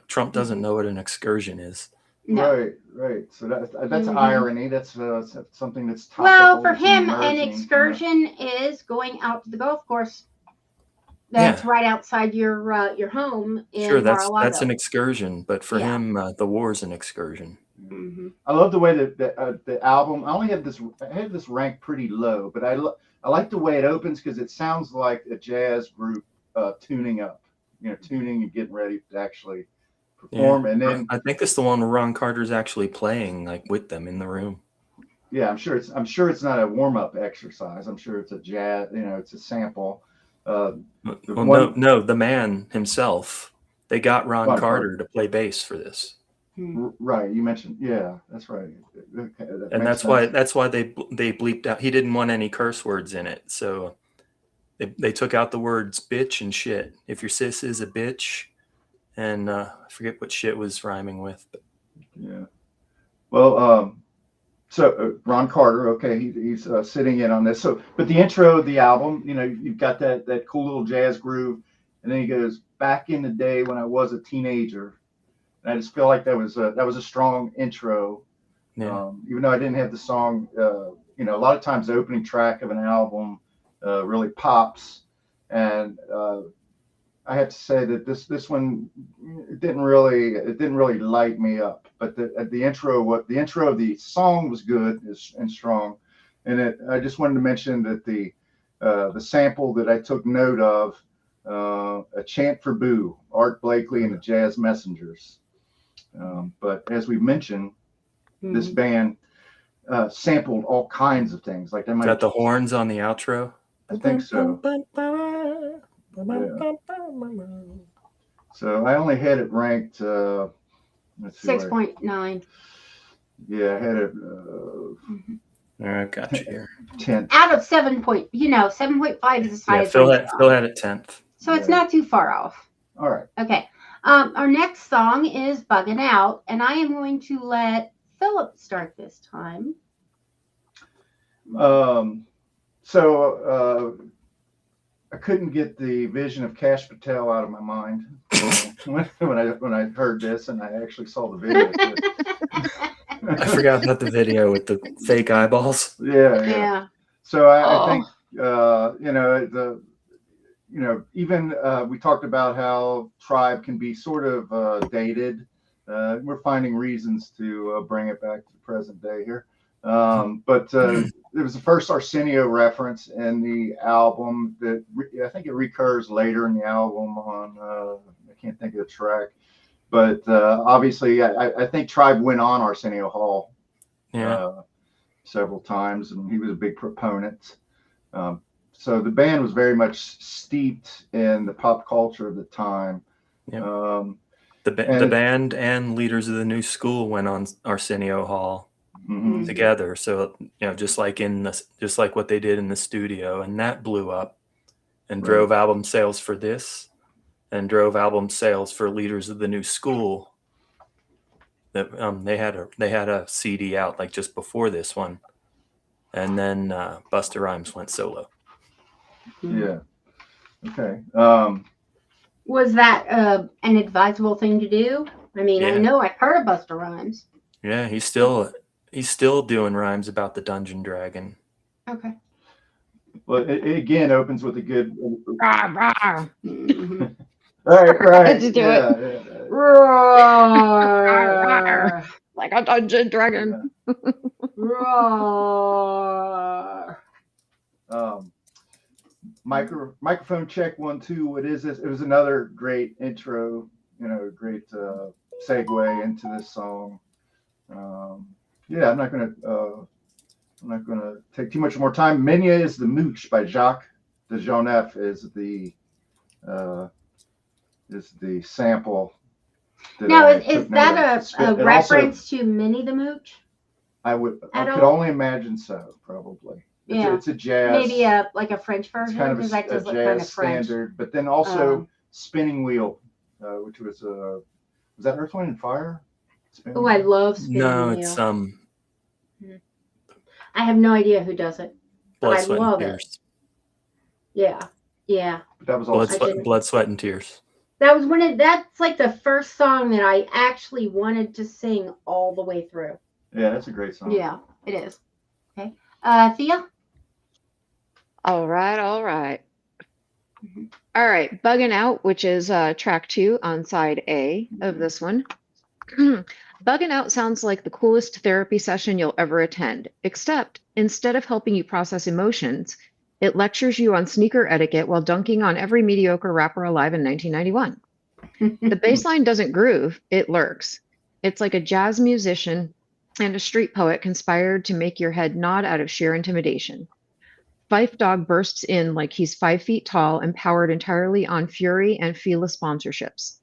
[SPEAKER 4] Trump doesn't know what an excursion is.
[SPEAKER 6] No.
[SPEAKER 5] Right. So that's
[SPEAKER 6] Mhm.
[SPEAKER 5] irony. That's something that's topical.
[SPEAKER 6] Well, for
[SPEAKER 5] that's
[SPEAKER 6] him, an
[SPEAKER 5] emerging
[SPEAKER 6] excursion is going out to the golf course. That's right outside your home in
[SPEAKER 4] Sure,
[SPEAKER 6] Mar-a-Lago.
[SPEAKER 4] that's an excursion, but for
[SPEAKER 6] Yeah.
[SPEAKER 4] him, the war's an excursion.
[SPEAKER 6] Mm-hmm.
[SPEAKER 5] I love the way that the album. I had this ranked pretty low, but I like the way it opens because it sounds like a jazz group tuning up, tuning and getting ready to actually perform.
[SPEAKER 4] Yeah.
[SPEAKER 5] And then
[SPEAKER 4] I think it's the one where Ron Carter's actually playing like with them in the room.
[SPEAKER 5] Yeah, I'm sure it's not a warm up exercise. I'm sure it's a jazz. It's a sample.
[SPEAKER 4] No, the man himself. They got Ron Carter to play bass for this.
[SPEAKER 5] Right, you mentioned, yeah, that's right. Okay,
[SPEAKER 4] and that's why they bleeped out. He didn't want any curse words in it, so they took out the words bitch and shit. If your sis is a bitch, and I forget what shit was rhyming with. But.
[SPEAKER 5] Yeah. Well, so Ron Carter, okay, he's sitting in on this. So, but the intro of the album, you've got that cool little jazz groove, and then he goes, back in the day when I was a teenager. And I just feel like that was a strong intro.
[SPEAKER 4] Yeah.
[SPEAKER 5] Even though I didn't have the song, a lot of times the opening track of an album really pops, and I have to say that this one it didn't really light me up. But the intro of the song was good and strong, and I just wanted to mention that the sample that I took note of, A Chant for Boo, Art Blakey and the Jazz Messengers. But as we mentioned, this band sampled all kinds of things. Like they might
[SPEAKER 4] got the horns on the outro.
[SPEAKER 5] I think so. Yeah. So I only had it ranked. Let's see.
[SPEAKER 6] 6.9.
[SPEAKER 5] Yeah, I had it.
[SPEAKER 4] I got you here.
[SPEAKER 5] 10.
[SPEAKER 6] Out of 7.5 is as high as
[SPEAKER 4] Phil had it 10th.
[SPEAKER 6] So it's not too far off.
[SPEAKER 5] All right. Okay.
[SPEAKER 6] Our next song is Buggin' Out, and I am going to let Philip start this time.
[SPEAKER 5] I couldn't get the vision of Cash Patel out of my mind when I heard this, and I actually saw the video.
[SPEAKER 4] I forgot about the video with the fake eyeballs.
[SPEAKER 5] Yeah. So I think even we talked about how Tribe can be sort of dated. We're finding reasons to bring it back to the present day here. But there was the first Arsenio reference in the album that I think it recurs later in the album on, I can't think of the track, but obviously I think Tribe went on Arsenio Hall several times, and he was a big proponent. So the band was very much steeped in the pop culture of the time.
[SPEAKER 4] Yeah. The band and Leaders of the New School went on Arsenio Hall together. So just like what they did in the studio, and that blew up and drove album sales for this, and drove album sales for Leaders of the New School. That they had a CD out like just before this one, and then Busta Rhymes went solo.
[SPEAKER 5] Yeah. Okay.
[SPEAKER 6] Was that an advisable thing to do? I mean, I know I've heard of Busta Rhymes.
[SPEAKER 4] Yeah, he's still doing rhymes about the Dungeon Dragon.
[SPEAKER 6] Okay.
[SPEAKER 5] Well, it again opens with a good.
[SPEAKER 1] Rah.
[SPEAKER 5] Right.
[SPEAKER 1] Let's do
[SPEAKER 5] it.
[SPEAKER 6] Roar.
[SPEAKER 1] Like a dungeon dragon.
[SPEAKER 6] Roar.
[SPEAKER 5] Microphone check 1 2. What is this? It was another great intro. Great segue into this song. I'm not gonna take too much more time. Menia is the Mooch by Jacques de Jonnef is the sample.
[SPEAKER 6] Now, is that a reference to Minnie the Mooch?
[SPEAKER 5] I could only imagine so, probably. It's a jazz.
[SPEAKER 6] Maybe like a French version, because that does look kind of French.
[SPEAKER 5] Standard, but then also Spinning Wheel, which was that Earth, Wind, and Fire?
[SPEAKER 6] Oh, I love Spinning Wheel.
[SPEAKER 4] No, it's
[SPEAKER 6] I have no idea who does it.
[SPEAKER 4] Blood, Sweat, and Tears.
[SPEAKER 6] Yeah.
[SPEAKER 5] But that was also
[SPEAKER 4] Blood, Sweat, and Tears.
[SPEAKER 6] That was that's like the first song that I actually wanted to sing all the way through.
[SPEAKER 5] Yeah, that's a great song.
[SPEAKER 6] Yeah, it is. Okay. Thea?
[SPEAKER 1] All right. All right, Bugging Out, which is track 2 on side A of this one. Bugging Out sounds like the coolest therapy session you'll ever attend, except instead of helping you process emotions, it lectures you on sneaker etiquette while dunking on every mediocre rapper alive in 1991. The bass line doesn't groove, it lurks. It's like a jazz musician and a street poet conspired to make your head nod out of sheer intimidation. Fife Dogg bursts in like he's 5 feet tall and powered entirely on fury and Fila sponsorships.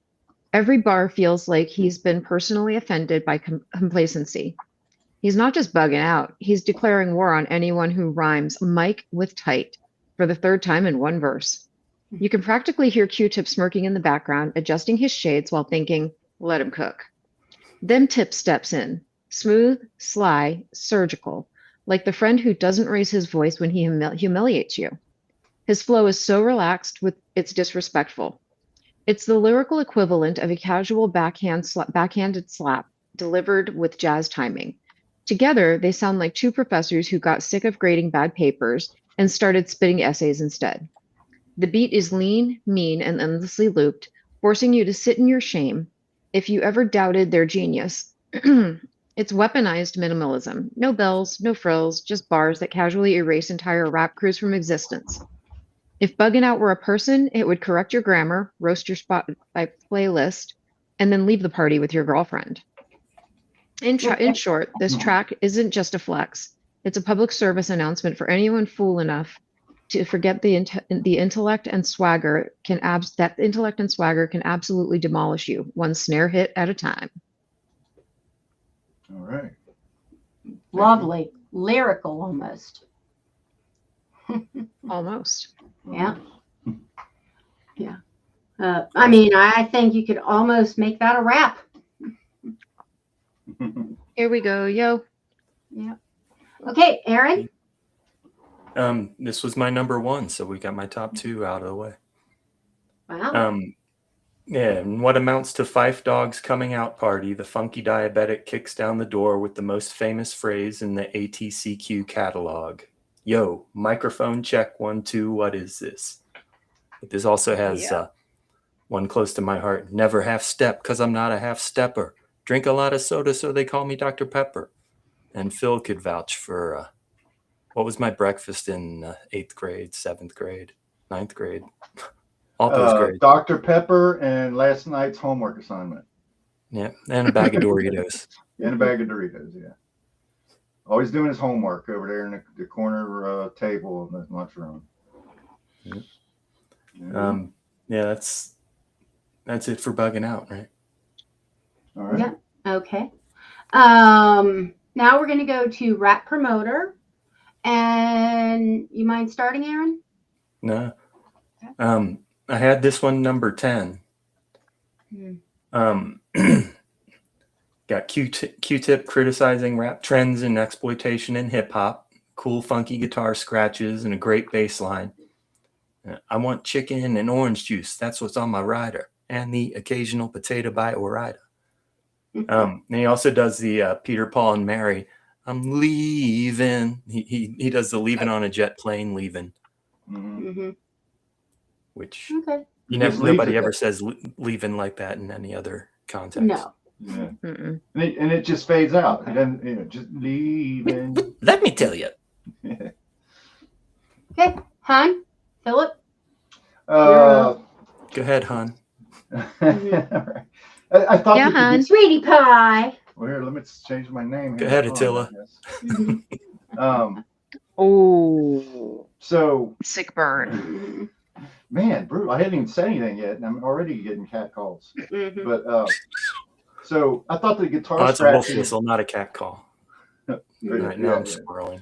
[SPEAKER 1] Every bar feels like he's been personally offended by complacency. He's not just bugging out, he's declaring war on anyone who rhymes Mike with tight for the 3rd time in one verse. You can practically hear Q-Tip smirking in the background, adjusting his shades while thinking, let him cook. Then Tip steps in, smooth, sly, surgical, like the friend who doesn't raise his voice when he humiliates you. His flow is so relaxed it's disrespectful. It's the lyrical equivalent of a casual backhanded slap delivered with jazz timing. Together, they sound like 2 professors who got sick of grading bad papers and started spitting essays instead. The beat is lean, mean, and endlessly looped, forcing you to sit in your shame. If you ever doubted their genius, it's weaponized minimalism. No bells, no frills, just bars that casually erase entire rap crews from existence. If Buggin' Out were a person, it would correct your grammar, roast your spot by playlist, and then leave the party with your girlfriend. In short, this track isn't just a flex. It's a public service announcement for anyone fool enough to forget the intellect and swagger can absolutely demolish you, one snare hit at a time.
[SPEAKER 5] All right.
[SPEAKER 6] Lovely. Lyrical almost.
[SPEAKER 1] Almost.
[SPEAKER 6] Yeah. Yeah. I mean, I think you could almost make that a rap.
[SPEAKER 1] Here we go, yo.
[SPEAKER 6] Yeah. Okay, Aaron?
[SPEAKER 4] This was my number one, so we got my top two out of the way.
[SPEAKER 6] Wow.
[SPEAKER 4] Yeah, and what amounts to Fife Dogg's coming out party, the funky diabetic kicks down the door with the most famous phrase in the ATCQ catalog. Yo, microphone check 1, 2, what is this? But this also has one close to my heart. Never half step, because I'm not a half stepper. Drink a lot of soda, so they call me Dr. Pepper. And Phil could vouch for what was my breakfast in 8th grade, 7th grade, 9th grade? All those grades.
[SPEAKER 5] Dr. Pepper and last night's homework assignment.
[SPEAKER 4] Yeah, and a bag of Doritos.
[SPEAKER 5] And a bag of Doritos, yeah. Always doing his homework over there in the corner table in the lunchroom.
[SPEAKER 4] Yeah, that's it for bugging out, right?
[SPEAKER 5] All right.
[SPEAKER 6] Yeah. Okay. Now we're going to go to Rap Promoter. And you mind starting, Aaron?
[SPEAKER 4] No. I had this one number 10. Got Q-Tip criticizing rap trends and exploitation in hip hop, cool funky guitar scratches and a great bass line. I want chicken and orange juice. That's what's on my rider, and the occasional potato bite or rider. And he also does the Peter, Paul, and Mary. I'm leaving. He does the leaving on a jet plane leaving. Which nobody ever says leaving like that in any other context.
[SPEAKER 6] No.
[SPEAKER 5] Yeah. And it just fades out. And then just leaving.
[SPEAKER 4] Let me tell you.
[SPEAKER 6] Okay, Han, Philip.
[SPEAKER 4] Go ahead, Han.
[SPEAKER 5] I thought
[SPEAKER 1] Han.
[SPEAKER 6] Sweetie Pie.
[SPEAKER 5] Well, here, let me change my name.
[SPEAKER 4] Go ahead, Attila.
[SPEAKER 5] So
[SPEAKER 1] sick burn.
[SPEAKER 5] Man, brutal. I hadn't even said anything yet, and I'm already getting cat calls. But so I thought the guitar
[SPEAKER 4] that's
[SPEAKER 5] scratching.
[SPEAKER 4] That's a wolf whistle, not a cat call. Right now I'm squirreling.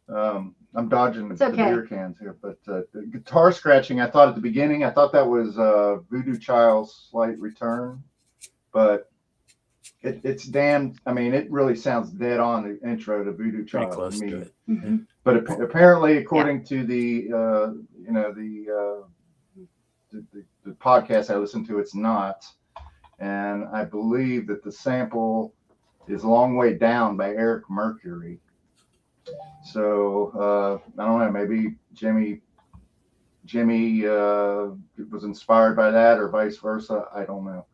[SPEAKER 5] I'm dodging the beer cans here, but the guitar scratching. I thought at the beginning, I thought that was Voodoo Child's Slight Return, but it's damn. I mean, it really sounds dead on the intro to Voodoo Child.
[SPEAKER 4] Pretty close to it.
[SPEAKER 5] But apparently, according to the the podcast I listened to, it's not. And I believe that the sample is Long Way Down by Eric Mercury. So I don't know, maybe Jimmy was inspired by that or vice versa. I don't know.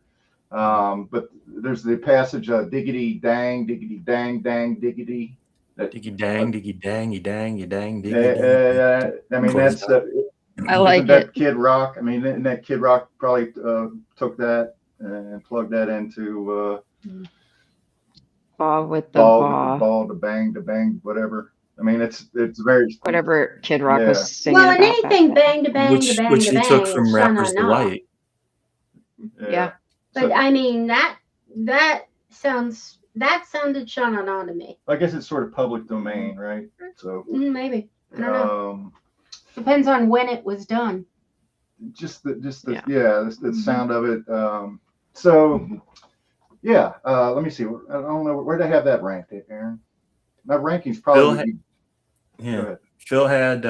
[SPEAKER 5] But there's the passage diggity dang, diggity dang, dang, diggity.
[SPEAKER 4] Diggy dang, diggy dang, you dang, you dang, diggy
[SPEAKER 5] dang. I mean, that's
[SPEAKER 1] I like
[SPEAKER 5] that Kid Rock. I mean, and that Kid Rock probably took that and plugged that into
[SPEAKER 1] ball with the
[SPEAKER 5] ball to bang, whatever. I mean, it's very
[SPEAKER 1] whatever Kid Rock was singing.
[SPEAKER 6] Well, and anything bang to bang to bang
[SPEAKER 4] which
[SPEAKER 6] to
[SPEAKER 4] he
[SPEAKER 6] bang,
[SPEAKER 4] took from Rapper's Delight.
[SPEAKER 1] Yeah.
[SPEAKER 6] But I mean that sounded sha-na-na to me.
[SPEAKER 5] I guess it's sort of public domain, right? So
[SPEAKER 6] maybe. I don't know. Depends on when it was done.
[SPEAKER 5] Just the sound of it. Let me see. I don't know where did I have that ranked, Aaron? My ranking's probably.
[SPEAKER 4] Phil had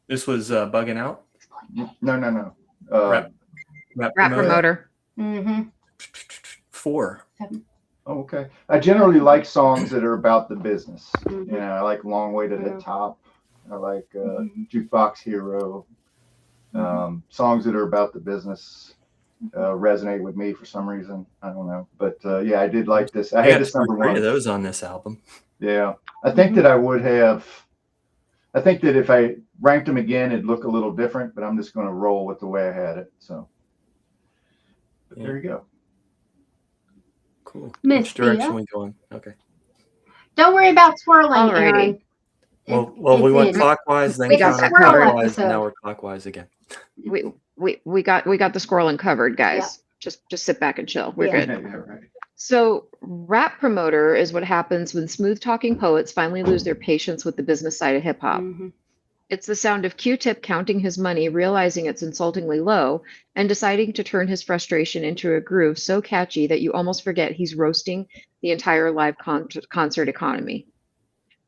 [SPEAKER 4] this was bugging out.
[SPEAKER 5] No.
[SPEAKER 4] Rap
[SPEAKER 1] Promoter.
[SPEAKER 4] 4.
[SPEAKER 5] Oh, okay. I generally like songs that are about the business. You know, I like Long Way to the Top. I like Jukebox Hero. Songs that are about the business resonate with me for some reason. I don't know, but I did like this. I had this number 1.
[SPEAKER 4] 3 of those on this album.
[SPEAKER 5] Yeah, I think that I would have. I think that if I ranked them again, it'd look a little different. But I'm just going to roll with the way I had it. So, there you go.
[SPEAKER 4] Cool.
[SPEAKER 6] Miss
[SPEAKER 4] Which direction
[SPEAKER 6] Thea?
[SPEAKER 4] we going? Okay.
[SPEAKER 6] Don't worry about swirling, Aaron.
[SPEAKER 4] Well, we went clockwise, then counterclockwise, and now we're clockwise again.
[SPEAKER 1] We got the squirreling covered, guys. Yeah. Just sit back and chill. We're good.
[SPEAKER 5] Yeah, right.
[SPEAKER 1] So, Rap Promoter is what happens when smooth talking poets finally lose their patience with the business side of hip hop. It's the sound of Q-Tip counting his money, realizing it's insultingly low, and deciding to turn his frustration into a groove so catchy that you almost forget he's roasting the entire live concert economy.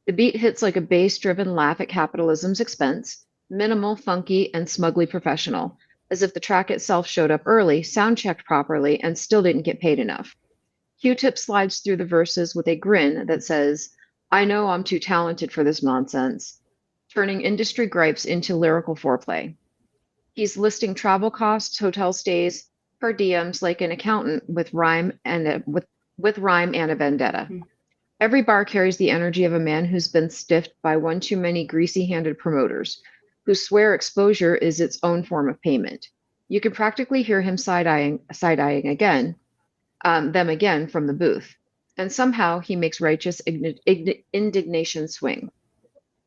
[SPEAKER 1] The beat hits like a bass-driven laugh at capitalism's expense, minimal, funky, and smugly professional, as if the track itself showed up early, sound-checked properly, and still didn't get paid enough. Q-Tip slides through the verses with a grin that says, I know I'm too talented for this nonsense, turning industry gripes into lyrical foreplay. He's listing travel costs, hotel stays, per diems like an accountant with rhyme and a vendetta. Every bar carries the energy of a man who's been stiffed by one too many greasy-handed promoters, who swear exposure is its own form of payment. You can practically hear him side-eyeing them again from the booth, and somehow he makes righteous indignation swing.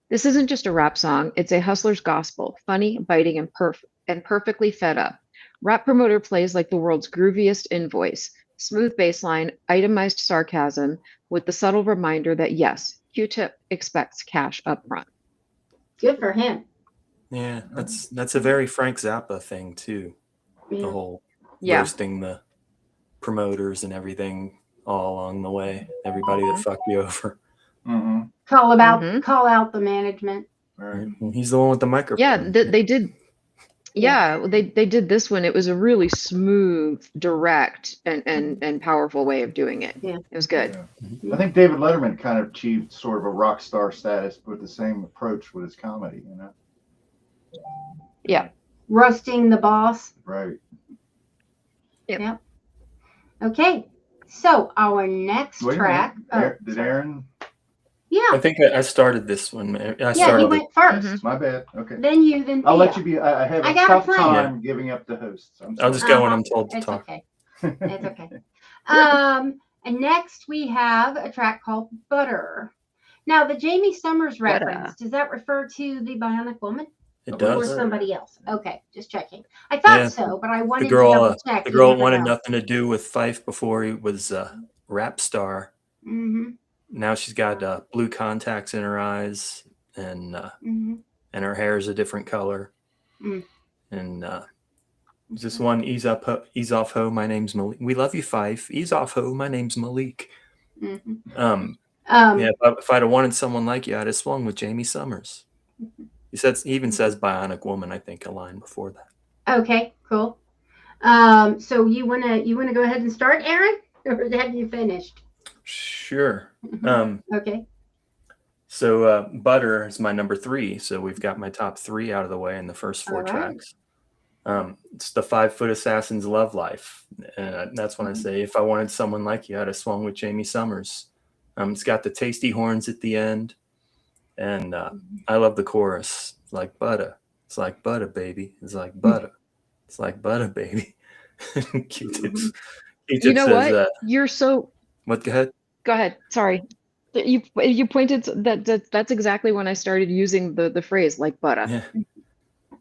[SPEAKER 1] This isn't just a rap song, it's a hustler's gospel, funny, biting, and perfectly fed up. Rap promoter plays like the world's grooviest invoice, smooth bassline, itemized sarcasm, with the subtle reminder that yes, Q-Tip expects cash up front.
[SPEAKER 6] Good for him.
[SPEAKER 4] Yeah, that's a very Frank Zappa thing too.
[SPEAKER 6] Yeah.
[SPEAKER 4] The whole roasting the promoters and everything all along the way. Everybody that fucked you over.
[SPEAKER 5] Mm-hmm.
[SPEAKER 6] Call out the management.
[SPEAKER 5] Right.
[SPEAKER 4] He's the one with the microphone.
[SPEAKER 1] Yeah, they did. Yeah, they did this one. It was a really smooth, direct, and powerful way of doing it.
[SPEAKER 6] Yeah.
[SPEAKER 1] It was good.
[SPEAKER 5] Yeah. I think David Letterman kind of achieved sort of a rock star status with the same approach with his comedy, you know?
[SPEAKER 1] Yeah.
[SPEAKER 6] Roasting the boss.
[SPEAKER 5] Right.
[SPEAKER 1] Yep.
[SPEAKER 6] Okay. So our next
[SPEAKER 5] Wait a
[SPEAKER 6] track.
[SPEAKER 5] minute. Did Aaron?
[SPEAKER 6] Yeah.
[SPEAKER 4] I think I started this one.
[SPEAKER 6] He went first.
[SPEAKER 5] My bad. Okay.
[SPEAKER 6] Then you, then
[SPEAKER 5] I'll
[SPEAKER 6] Thea.
[SPEAKER 5] let you be. I have
[SPEAKER 6] I
[SPEAKER 5] a
[SPEAKER 6] got a
[SPEAKER 5] tough
[SPEAKER 6] plan.
[SPEAKER 5] time giving up the hosts.
[SPEAKER 4] I'll just go when I'm told to
[SPEAKER 6] It's
[SPEAKER 4] talk.
[SPEAKER 6] okay. It's okay. And next we have a track called Butter. Now the Jamie Summers reference, does that refer to the Bionic Woman?
[SPEAKER 4] It
[SPEAKER 6] Or
[SPEAKER 4] does.
[SPEAKER 6] somebody else? Okay, just checking. I thought so, but I wanted
[SPEAKER 4] The girl,
[SPEAKER 6] to double check.
[SPEAKER 4] the girl wanted nothing to do with Fife before he was a rap star.
[SPEAKER 6] Mm-hmm.
[SPEAKER 4] Now she's got blue contacts in her eyes, and her hair is a different color. And just one ease off ho. My name's Malik. We love you, Fife. Ease off ho. My name's Malik. Yeah, if I'd have wanted someone like you, I'd have swung with Jamie Summers. He even says Bionic Woman, I think, a line before that.
[SPEAKER 6] Okay, cool. So you wanna go ahead and start, Aaron, or have you finished?
[SPEAKER 4] Sure.
[SPEAKER 6] Okay.
[SPEAKER 4] So Butter is my number 3. So we've got my top 3 out of the way in the first 4 tracks. It's the 5 Foot Assassin's Love Life. And that's when I say, if I wanted someone like you, I'd have swung with Jamie Summers. It's got the tasty horns at the end. And I love the chorus. It's like butter. It's like butter, baby. It's like butter. It's like butter, baby. Q-Tip
[SPEAKER 1] You know
[SPEAKER 4] says,
[SPEAKER 1] what? You're so...
[SPEAKER 4] What? Go ahead.
[SPEAKER 1] Go ahead. Sorry. You pointed that's exactly when I started using the phrase like butter.
[SPEAKER 4] Yeah.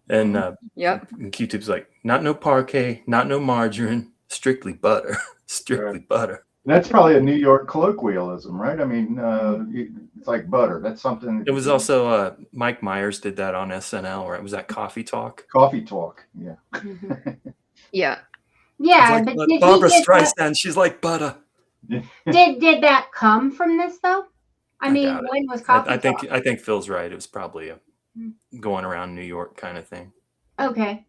[SPEAKER 4] And and Q-Tip's like, not no parquet, not no margarine, strictly butter. Strictly butter.
[SPEAKER 5] That's probably a New York colloquialism, right? I mean, it's like butter. That's something.
[SPEAKER 4] It was also Mike Myers did that on SNL, right? Was that Coffee Talk?
[SPEAKER 5] Coffee Talk, yeah.
[SPEAKER 1] Yeah.
[SPEAKER 6] Yeah,
[SPEAKER 4] like,
[SPEAKER 6] but did
[SPEAKER 4] Barbara
[SPEAKER 6] he get
[SPEAKER 4] Streisand, she's like butter.
[SPEAKER 6] Did that come from this though? I mean, when was Coffee Talk?
[SPEAKER 4] I think Phil's right. It was probably a going around New York kind of thing.
[SPEAKER 6] Okay.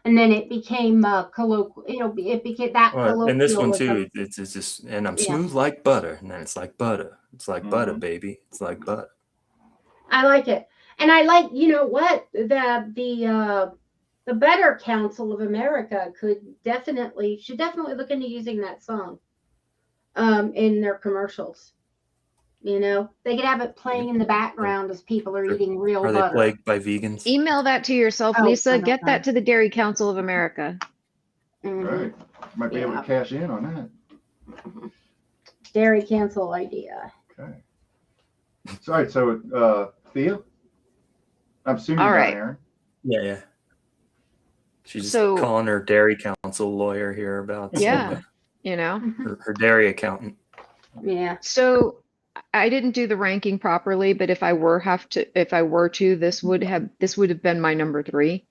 [SPEAKER 6] And then it became colloquial. It became that colloquial.
[SPEAKER 4] And this one too, it's just, and I'm smooth like butter, and then it's like butter. It's like butter, baby. It's like butter.
[SPEAKER 6] I like it, and I like, you know what, the Better Council of America should definitely look into using that song, in their commercials. You know, they could have it playing in the background as people are eating real butter.
[SPEAKER 4] Are they plagued by vegans?
[SPEAKER 1] Email that to yourself, Lisa. Get that to the Dairy Council of America.
[SPEAKER 5] Right. Might be able to cash in on that.
[SPEAKER 6] Dairy Council idea.
[SPEAKER 5] Okay. Sorry. So, Thea? I'm assuming you're not Aaron.
[SPEAKER 4] Yeah. She's just calling her Dairy Council lawyer here about her dairy accountant.
[SPEAKER 6] Yeah.
[SPEAKER 1] So I didn't do the ranking properly, but if I were to, this would have been my number 3.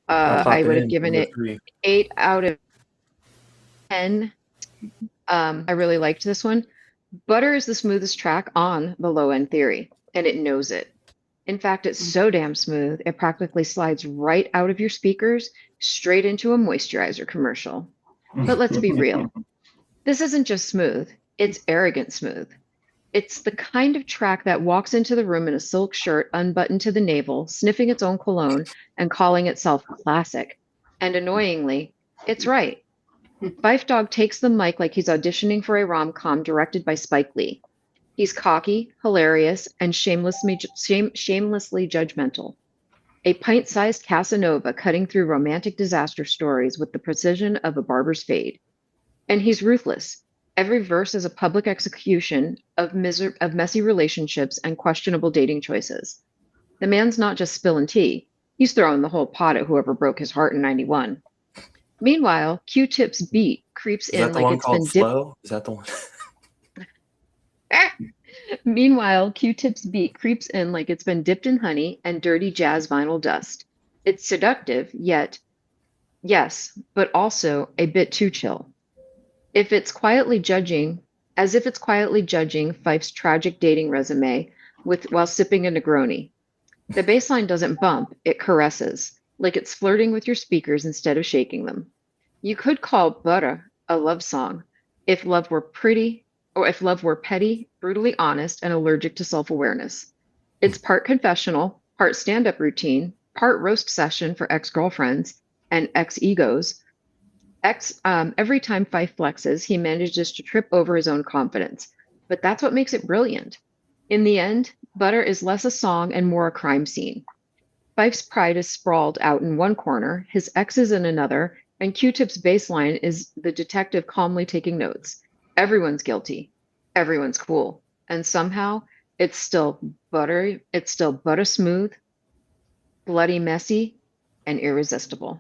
[SPEAKER 1] I would have given it 8 out of 10. I really liked this one. Butter is the smoothest track on the Low End Theory. and it knows it. In fact, it's so damn smooth, it practically slides right out of your speakers straight into a moisturizer commercial. But let's be real. This isn't just smooth, it's arrogant smooth. It's the kind of track that walks into the room in a silk shirt unbuttoned to the navel, sniffing its own cologne and calling itself classic. And annoyingly, it's right. Fife Dogg takes the mic like he's auditioning for a rom-com directed by Spike Lee. He's cocky, hilarious, and shamelessly judgmental. A pint-sized Casanova cutting through romantic disaster stories with the precision of a barber's fade. And he's ruthless. Every verse is a public execution of messy relationships and questionable dating choices. The man's not just spilling tea. He's throwing the whole pot at whoever broke his heart in 91. Meanwhile, Q-Tip's beat creeps
[SPEAKER 4] Is that
[SPEAKER 1] in
[SPEAKER 4] the
[SPEAKER 1] like
[SPEAKER 4] one
[SPEAKER 1] it's
[SPEAKER 4] called
[SPEAKER 1] been dipped.
[SPEAKER 4] Flow? Is that the one?
[SPEAKER 1] Meanwhile, Q-Tip's beat creeps in like it's been dipped in honey and dirty jazz vinyl dust. It's seductive, yet, yes, but also a bit too chill. If it's quietly judging Fife's tragic dating resume while sipping a Negroni. The bass line doesn't bump, it caresses, like it's flirting with your speakers instead of shaking them. You could call Butter a love song if love were petty, brutally honest, and allergic to self-awareness. It's part confessional, part stand-up routine, part roast session for ex-girlfriends and ex-egos. Every time Fife flexes, he manages to trip over his own confidence. But that's what makes it brilliant. In the end, Butter is less a song and more a crime scene. Fife's pride is sprawled out in one corner, his ex is in another, and Q-Tip's bass line is the detective calmly taking notes. Everyone's guilty. Everyone's cool. And somehow, it's still butter smooth, bloody messy, and irresistible.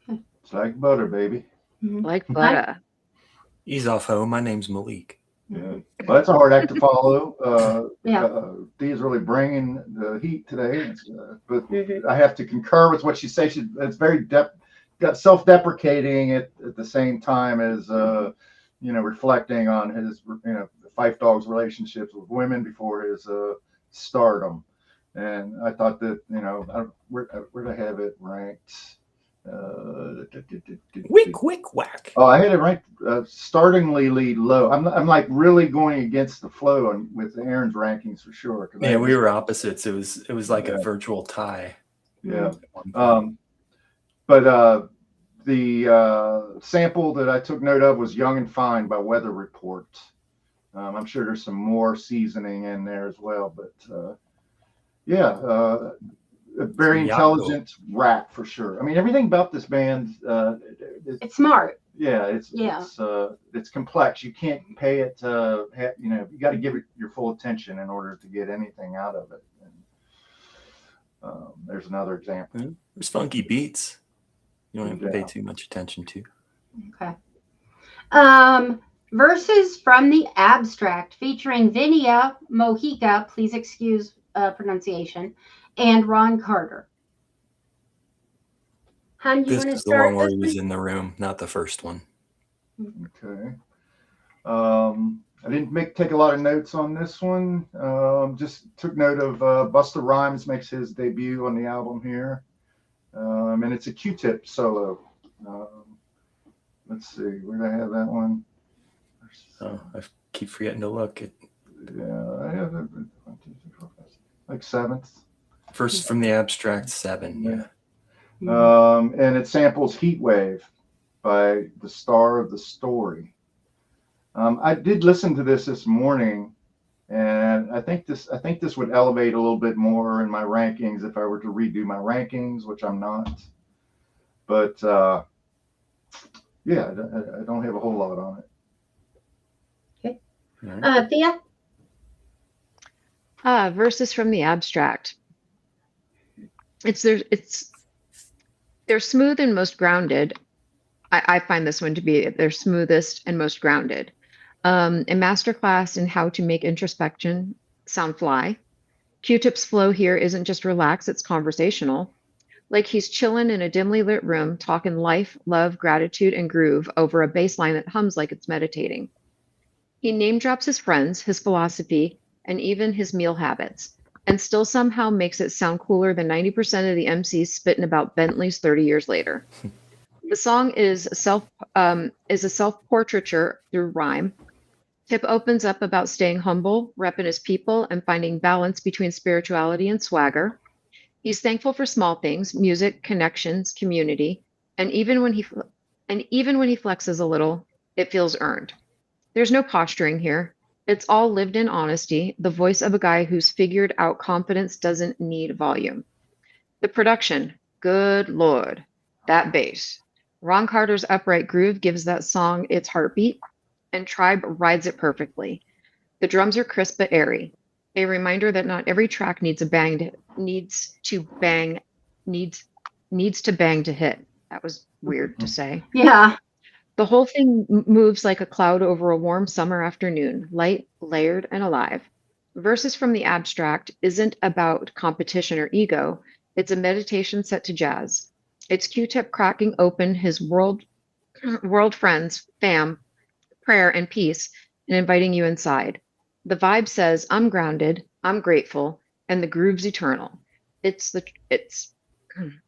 [SPEAKER 5] It's like butter, baby.
[SPEAKER 1] Like butter.
[SPEAKER 4] Ease off, ho. My name's Malik.
[SPEAKER 5] Yeah, well, that's a hard act to follow.
[SPEAKER 6] Yeah.
[SPEAKER 5] Thea's really bringing the heat today, but I have to concur with what she says. It's very self-deprecating at the same time as reflecting on his Fife Dogg's relationships with women before his stardom. And I thought that where'd I have it ranked?
[SPEAKER 4] Wick, whack.
[SPEAKER 5] Oh, I had it ranked startlingly low. I'm like really going against the flow with Aaron's rankings for sure.
[SPEAKER 4] Yeah, we were opposites. It was like a virtual tie.
[SPEAKER 5] Yeah. But the sample that I took note of was Young and Fine by Weather Report. I'm sure there's some more seasoning in there as well, but a very intelligent rap for sure. I mean, everything about this band,
[SPEAKER 6] it's smart.
[SPEAKER 5] Yeah, it's complex. You can't pay it. You got to give it your full attention in order to get anything out of it. And, there's another example.
[SPEAKER 4] There's funky beats. You don't have to pay too much attention to.
[SPEAKER 6] Okay. Verses from the Abstract featuring Vinia Mojica, please excuse pronunciation, and Ron Carter. Hun,
[SPEAKER 4] This is the one where he was in the room, not the first one.
[SPEAKER 5] Okay. I didn't take a lot of notes on this one. Just took note of Busta Rhymes makes his debut on the album here. And it's a Q-Tip solo. Let's see, where did I have that one?
[SPEAKER 4] Oh, I keep forgetting to look.
[SPEAKER 5] I have it like 7th.
[SPEAKER 4] First from the Abstract, 7. Yeah.
[SPEAKER 5] And it samples Heat Wave by The Star of the Story. I did listen to this morning, and I think this would elevate a little bit more in my rankings if I were to redo my rankings, which I'm not. But I don't have a whole lot on it.
[SPEAKER 6] Okay. Thea?
[SPEAKER 1] Verses from the Abstract. They're smooth and most grounded. I find this one to be their smoothest and most grounded. A masterclass in how to make introspection sound fly. Q-Tip's flow here isn't just relaxed, it's conversational. Like he's chilling in a dimly lit room, talking life, love, gratitude, and groove over a bass line that hums like it's meditating. He name drops his friends, his philosophy, and even his meal habits, and still somehow makes it sound cooler than 90% of the MCs spitting about Bentleys 30 years later. The song is a self-portraiture through rhyme. Tip opens up about staying humble, repping his people, and finding balance between spirituality and swagger. He's thankful for small things, music, connections, community, and even when he flexes a little, it feels earned. There's no posturing here. It's all lived in honesty, the voice of a guy who's figured out confidence doesn't need volume. The production, good lord, that bass. Ron Carter's upright groove gives that song its heartbeat, and Tribe rides it perfectly. The drums are crisp but airy, a reminder that not every track needs to bang to hit. That was weird to say.
[SPEAKER 6] Yeah.
[SPEAKER 1] The whole thing moves like a cloud over a warm summer afternoon, light, layered, and alive. Verses from the abstract isn't about competition or ego, it's a meditation set to jazz. It's Q-Tip cracking open his world friends, fam, prayer, and peace, and inviting you inside. The vibe says, I'm grounded, I'm grateful, and the groove's eternal. It's the it's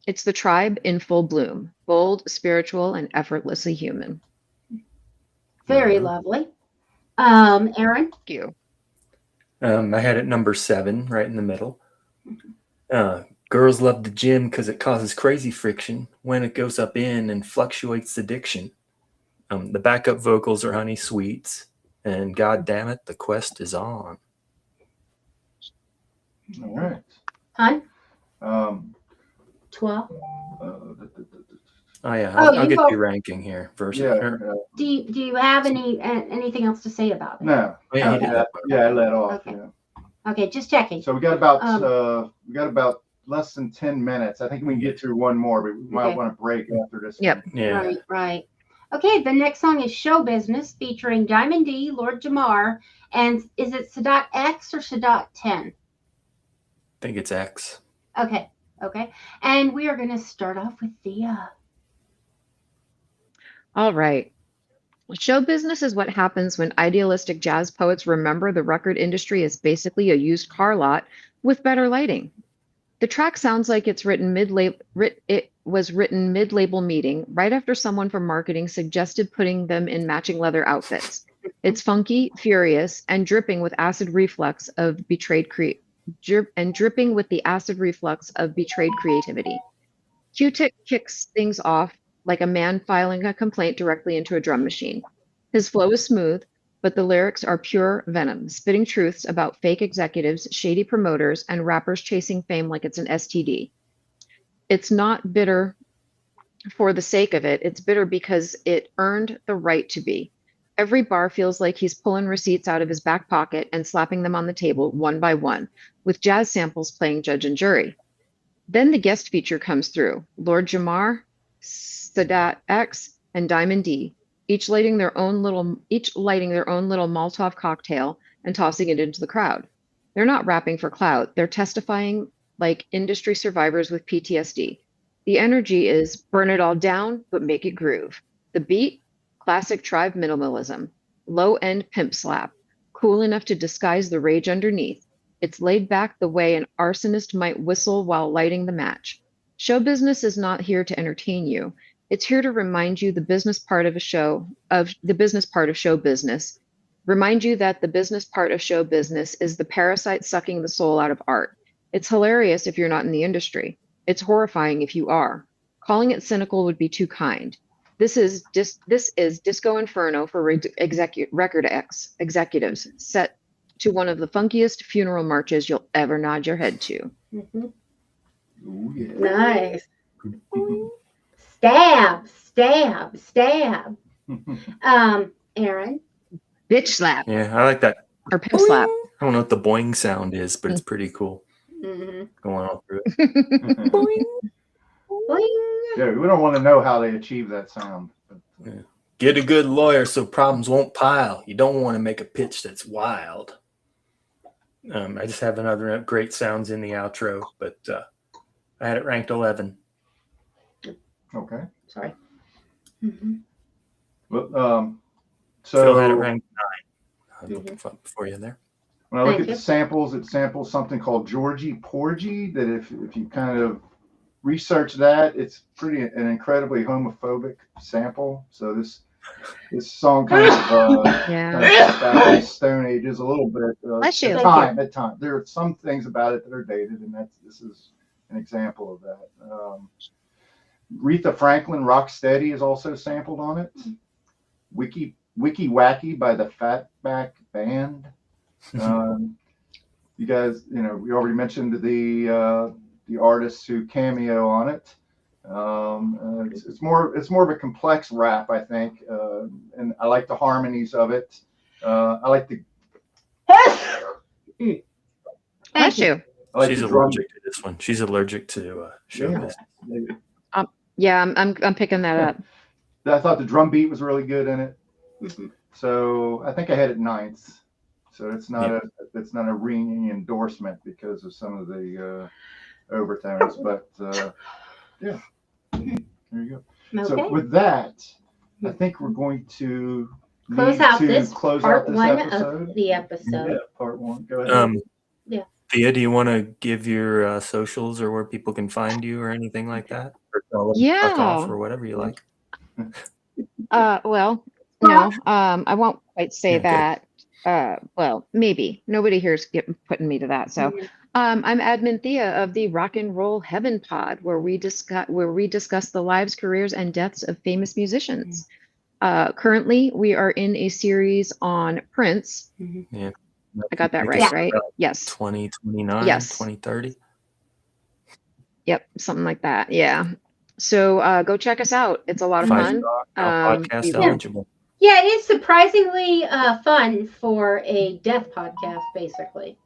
[SPEAKER 1] it's the Tribe in full bloom, bold, spiritual, and effortlessly human.
[SPEAKER 6] Very
[SPEAKER 4] Mhm.
[SPEAKER 6] lovely. Aaron?
[SPEAKER 1] Thank you.
[SPEAKER 4] I had it number 7, right in the middle. Girls love the gym because it causes crazy friction when it goes up in and fluctuates addiction. The backup vocals are honey sweets, and god damn it, the quest is on.
[SPEAKER 5] All right.
[SPEAKER 6] Hun?
[SPEAKER 5] Um,
[SPEAKER 6] 12.
[SPEAKER 4] Oh yeah,
[SPEAKER 6] Oh,
[SPEAKER 4] I'll
[SPEAKER 6] you
[SPEAKER 4] get
[SPEAKER 6] go.
[SPEAKER 4] you ranking here. Versus,
[SPEAKER 5] yeah.
[SPEAKER 6] Do you have anything else to say about it?
[SPEAKER 5] No.
[SPEAKER 4] yeah,
[SPEAKER 6] Okay.
[SPEAKER 5] I let off.
[SPEAKER 6] Okay.
[SPEAKER 5] Yeah.
[SPEAKER 6] Okay, just checking.
[SPEAKER 5] So we got about less than 10 minutes. I think we can get through one more, but we might
[SPEAKER 6] Okay.
[SPEAKER 5] want to break after this.
[SPEAKER 1] Yep.
[SPEAKER 5] one.
[SPEAKER 4] yeah.
[SPEAKER 6] Right. Okay, the next song is Show Business featuring Diamond D, Lord Jamar, and is it Sadat X or Sadat 10?
[SPEAKER 4] I think it's X.
[SPEAKER 6] Okay. And we are going to start off with Thea.
[SPEAKER 1] All right. Show business is what happens when idealistic jazz poets remember the record industry is basically a used car lot with better lighting. The track sounds like it was written mid-label meeting, right after someone from marketing suggested putting them in matching leather outfits. It's funky, furious, and dripping with acid reflux of dripping with the acid reflux of betrayed creativity. Q-Tip kicks things off like a man filing a complaint directly into a drum machine. His flow is smooth, but the lyrics are pure venom, spitting truths about fake executives, shady promoters, and rappers chasing fame like it's an STD. It's not bitter for the sake of it, it's bitter because it earned the right to be. Every bar feels like he's pulling receipts out of his back pocket and slapping them on the table one by one, with jazz samples playing judge and jury. Then the guest feature comes through, Lord Jamar, Sadat X, and Diamond D, each lighting their own little Molotov cocktail and tossing it into the crowd. They're not rapping for clout, they're testifying like industry survivors with PTSD. The energy is burn it all down, but make it groove. The beat, classic Tribe minimalism, low-end pimp slap, cool enough to disguise the rage underneath. It's laid back the way an arsonist might whistle while lighting the match. Show business is not here to entertain you. It's here to remind you the business part of show business. Remind you that the business part of show business is the parasite sucking the soul out of art. It's hilarious if you're not in the industry. It's horrifying if you are. Calling it cynical would be too kind. This is Disco Inferno for record executives set to one of the funkiest funeral marches you'll ever nod your head to.
[SPEAKER 6] Mm-hmm.
[SPEAKER 5] Ooh, yeah.
[SPEAKER 6] Nice. Stab. Aaron.
[SPEAKER 1] Bitch slap
[SPEAKER 4] Yeah, I like that.
[SPEAKER 1] or pimp slap.
[SPEAKER 4] I don't know what the boing sound is, but it's pretty cool.
[SPEAKER 6] Mm-hmm.
[SPEAKER 4] Going on through it.
[SPEAKER 6] Boing.
[SPEAKER 5] Yeah, we don't want to know how they achieve that sound.
[SPEAKER 4] Get a good lawyer so problems won't pile. You don't want to make a pitch that's wild. I just have another great sounds in the outro, but I had it ranked 11.
[SPEAKER 5] Okay.
[SPEAKER 6] Sorry. Mm-hmm.
[SPEAKER 5] Well,
[SPEAKER 4] Phil had it
[SPEAKER 5] so
[SPEAKER 4] ranked 9. I'm
[SPEAKER 6] Mhm.
[SPEAKER 4] looking for you there.
[SPEAKER 5] When I look
[SPEAKER 6] Thank
[SPEAKER 5] at
[SPEAKER 6] you.
[SPEAKER 5] the samples, it samples something called Georgie Porgy. That if you kind of research that, it's an incredibly homophobic sample. So this song kind of back in the Stone Ages a little bit.
[SPEAKER 1] Bless you.
[SPEAKER 5] At time, there are some things about it that are dated, and this is an example of that. Aretha Franklin, "Rocksteady" is also sampled on it. Wiki Wacky by the Fatback Band. You guys, we already mentioned the artists who cameo on it. It's more of a complex rap, I think, and I like the harmonies of it. I like the.
[SPEAKER 1] Bless you.
[SPEAKER 4] She's allergic to this one. She's allergic to show business.
[SPEAKER 1] Yeah, I'm picking that up.
[SPEAKER 5] I thought the drum beat was really good in it. So I think I had it ninth. So it's not a ringing endorsement because of some of the overtones, but yeah, there you go.
[SPEAKER 6] Okay.
[SPEAKER 5] So with that, I think we're going to
[SPEAKER 6] Close out
[SPEAKER 5] part
[SPEAKER 6] one
[SPEAKER 5] episode.
[SPEAKER 6] of the episode.
[SPEAKER 5] Yeah, part one. Go ahead.
[SPEAKER 4] Thea, do you want to give your socials or where people can find you or anything like that? Or tell them
[SPEAKER 1] Yeah.
[SPEAKER 4] fuck off or whatever you like.
[SPEAKER 1] Well, no, I won't quite say
[SPEAKER 4] Yeah,
[SPEAKER 1] that. Well, maybe nobody here's putting me to that. So, I'm admin Thea of the Rock and Roll Heaven Pod, where we discuss the lives, careers, and deaths of famous musicians. Currently, we are in a series on Prince.
[SPEAKER 4] Yeah.
[SPEAKER 1] I got that right,
[SPEAKER 6] Yeah.
[SPEAKER 1] right? Yes.
[SPEAKER 4] 2029,
[SPEAKER 1] Yes.
[SPEAKER 4] 2030.
[SPEAKER 1] Yep, something like that. Yeah. So go check us out. It's a lot of
[SPEAKER 4] Fife
[SPEAKER 1] fun.
[SPEAKER 4] Dogg, podcast eligible.
[SPEAKER 6] Yeah, it is surprisingly fun for a death podcast, basically.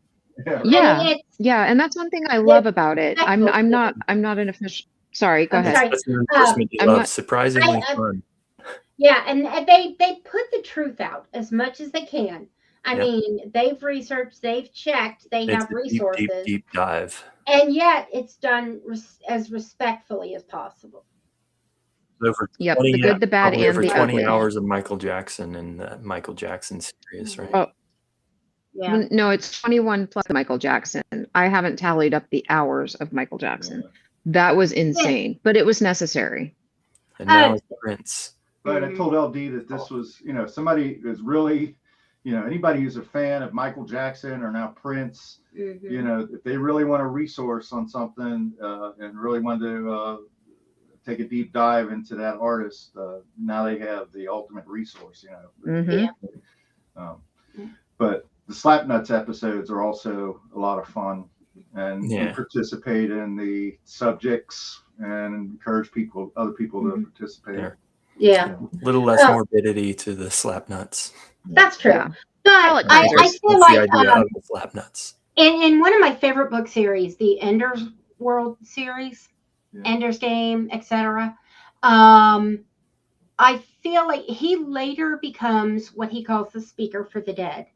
[SPEAKER 1] Yeah,
[SPEAKER 6] I mean,
[SPEAKER 1] yeah, and that's one thing I love about it. I'm not an official. Sorry, go
[SPEAKER 6] I'm
[SPEAKER 1] ahead.
[SPEAKER 6] sorry.
[SPEAKER 4] That's an endorsement you
[SPEAKER 1] I'm
[SPEAKER 4] love.
[SPEAKER 1] not-
[SPEAKER 4] Surprisingly fun.
[SPEAKER 6] Yeah, and they put the truth out as much as they can. I
[SPEAKER 4] Yep.
[SPEAKER 6] mean, they've researched, they've checked, they
[SPEAKER 4] It's
[SPEAKER 6] have
[SPEAKER 4] a
[SPEAKER 6] resources,
[SPEAKER 4] deep dive.
[SPEAKER 6] and yet it's done as respectfully as possible.
[SPEAKER 4] Over
[SPEAKER 1] Yep,
[SPEAKER 4] 20,
[SPEAKER 1] the good, the bad,
[SPEAKER 4] probably
[SPEAKER 1] and
[SPEAKER 4] over
[SPEAKER 1] the
[SPEAKER 4] 20
[SPEAKER 1] ugly.
[SPEAKER 4] hours of Michael Jackson and the Michael Jackson series, right?
[SPEAKER 1] Oh.
[SPEAKER 6] Yeah.
[SPEAKER 1] No, it's 21 plus Michael Jackson. I haven't tallied up the hours of Michael Jackson. That was insane, but it was necessary.
[SPEAKER 4] And now it's Prince.
[SPEAKER 5] But I told LD that this was, somebody is really, anybody who's a fan of Michael Jackson or now Prince, if they really want a resource on something and really want to take a deep dive into that artist, now they have the ultimate resource, But the Slapnuts episodes are also a lot of fun, and we participate in the subjects and encourage other people to participate.
[SPEAKER 6] Yeah.
[SPEAKER 4] A little less morbidity to the Slapnuts.
[SPEAKER 6] That's true.
[SPEAKER 1] Yeah.
[SPEAKER 6] But I feel
[SPEAKER 4] That's
[SPEAKER 6] like
[SPEAKER 4] the idea of the Slapnuts.
[SPEAKER 6] in one of my favorite book series, the Ender's World series, Ender's Game, etc. I feel like he later becomes what he calls the speaker for the dead.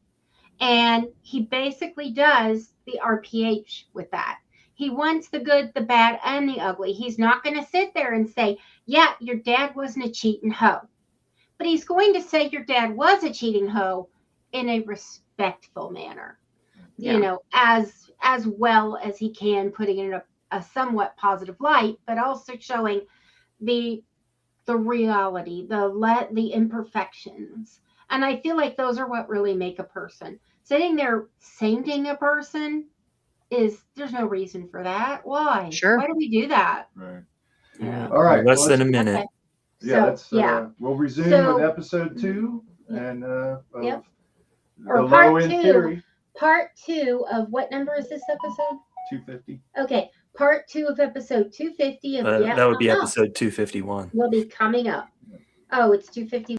[SPEAKER 6] And he basically does the RPH with that. He wants the good, the bad, and the ugly. He's not going to sit there and say, yeah, your dad wasn't a cheating hoe. But he's going to say your dad was a cheating hoe in a respectful manner. As well as he can, putting it in a somewhat positive light, but also showing the reality, the imperfections. And I feel like those are what really make a person. Sitting there sainting a person there's no reason for that. Why?
[SPEAKER 1] Sure.
[SPEAKER 6] Why do we do that?
[SPEAKER 5] Right.
[SPEAKER 6] Yeah.
[SPEAKER 5] All right.
[SPEAKER 4] Less than a minute.
[SPEAKER 6] Okay.
[SPEAKER 5] We'll resume with episode 2 and
[SPEAKER 6] or
[SPEAKER 5] the
[SPEAKER 6] part
[SPEAKER 5] low end
[SPEAKER 6] 2.
[SPEAKER 5] theory.
[SPEAKER 6] Part 2 of what number is this episode?
[SPEAKER 5] 250.
[SPEAKER 6] Okay. Part 2 of episode 250 of
[SPEAKER 4] That would be episode 251.
[SPEAKER 6] will be coming up. Oh, it's 250.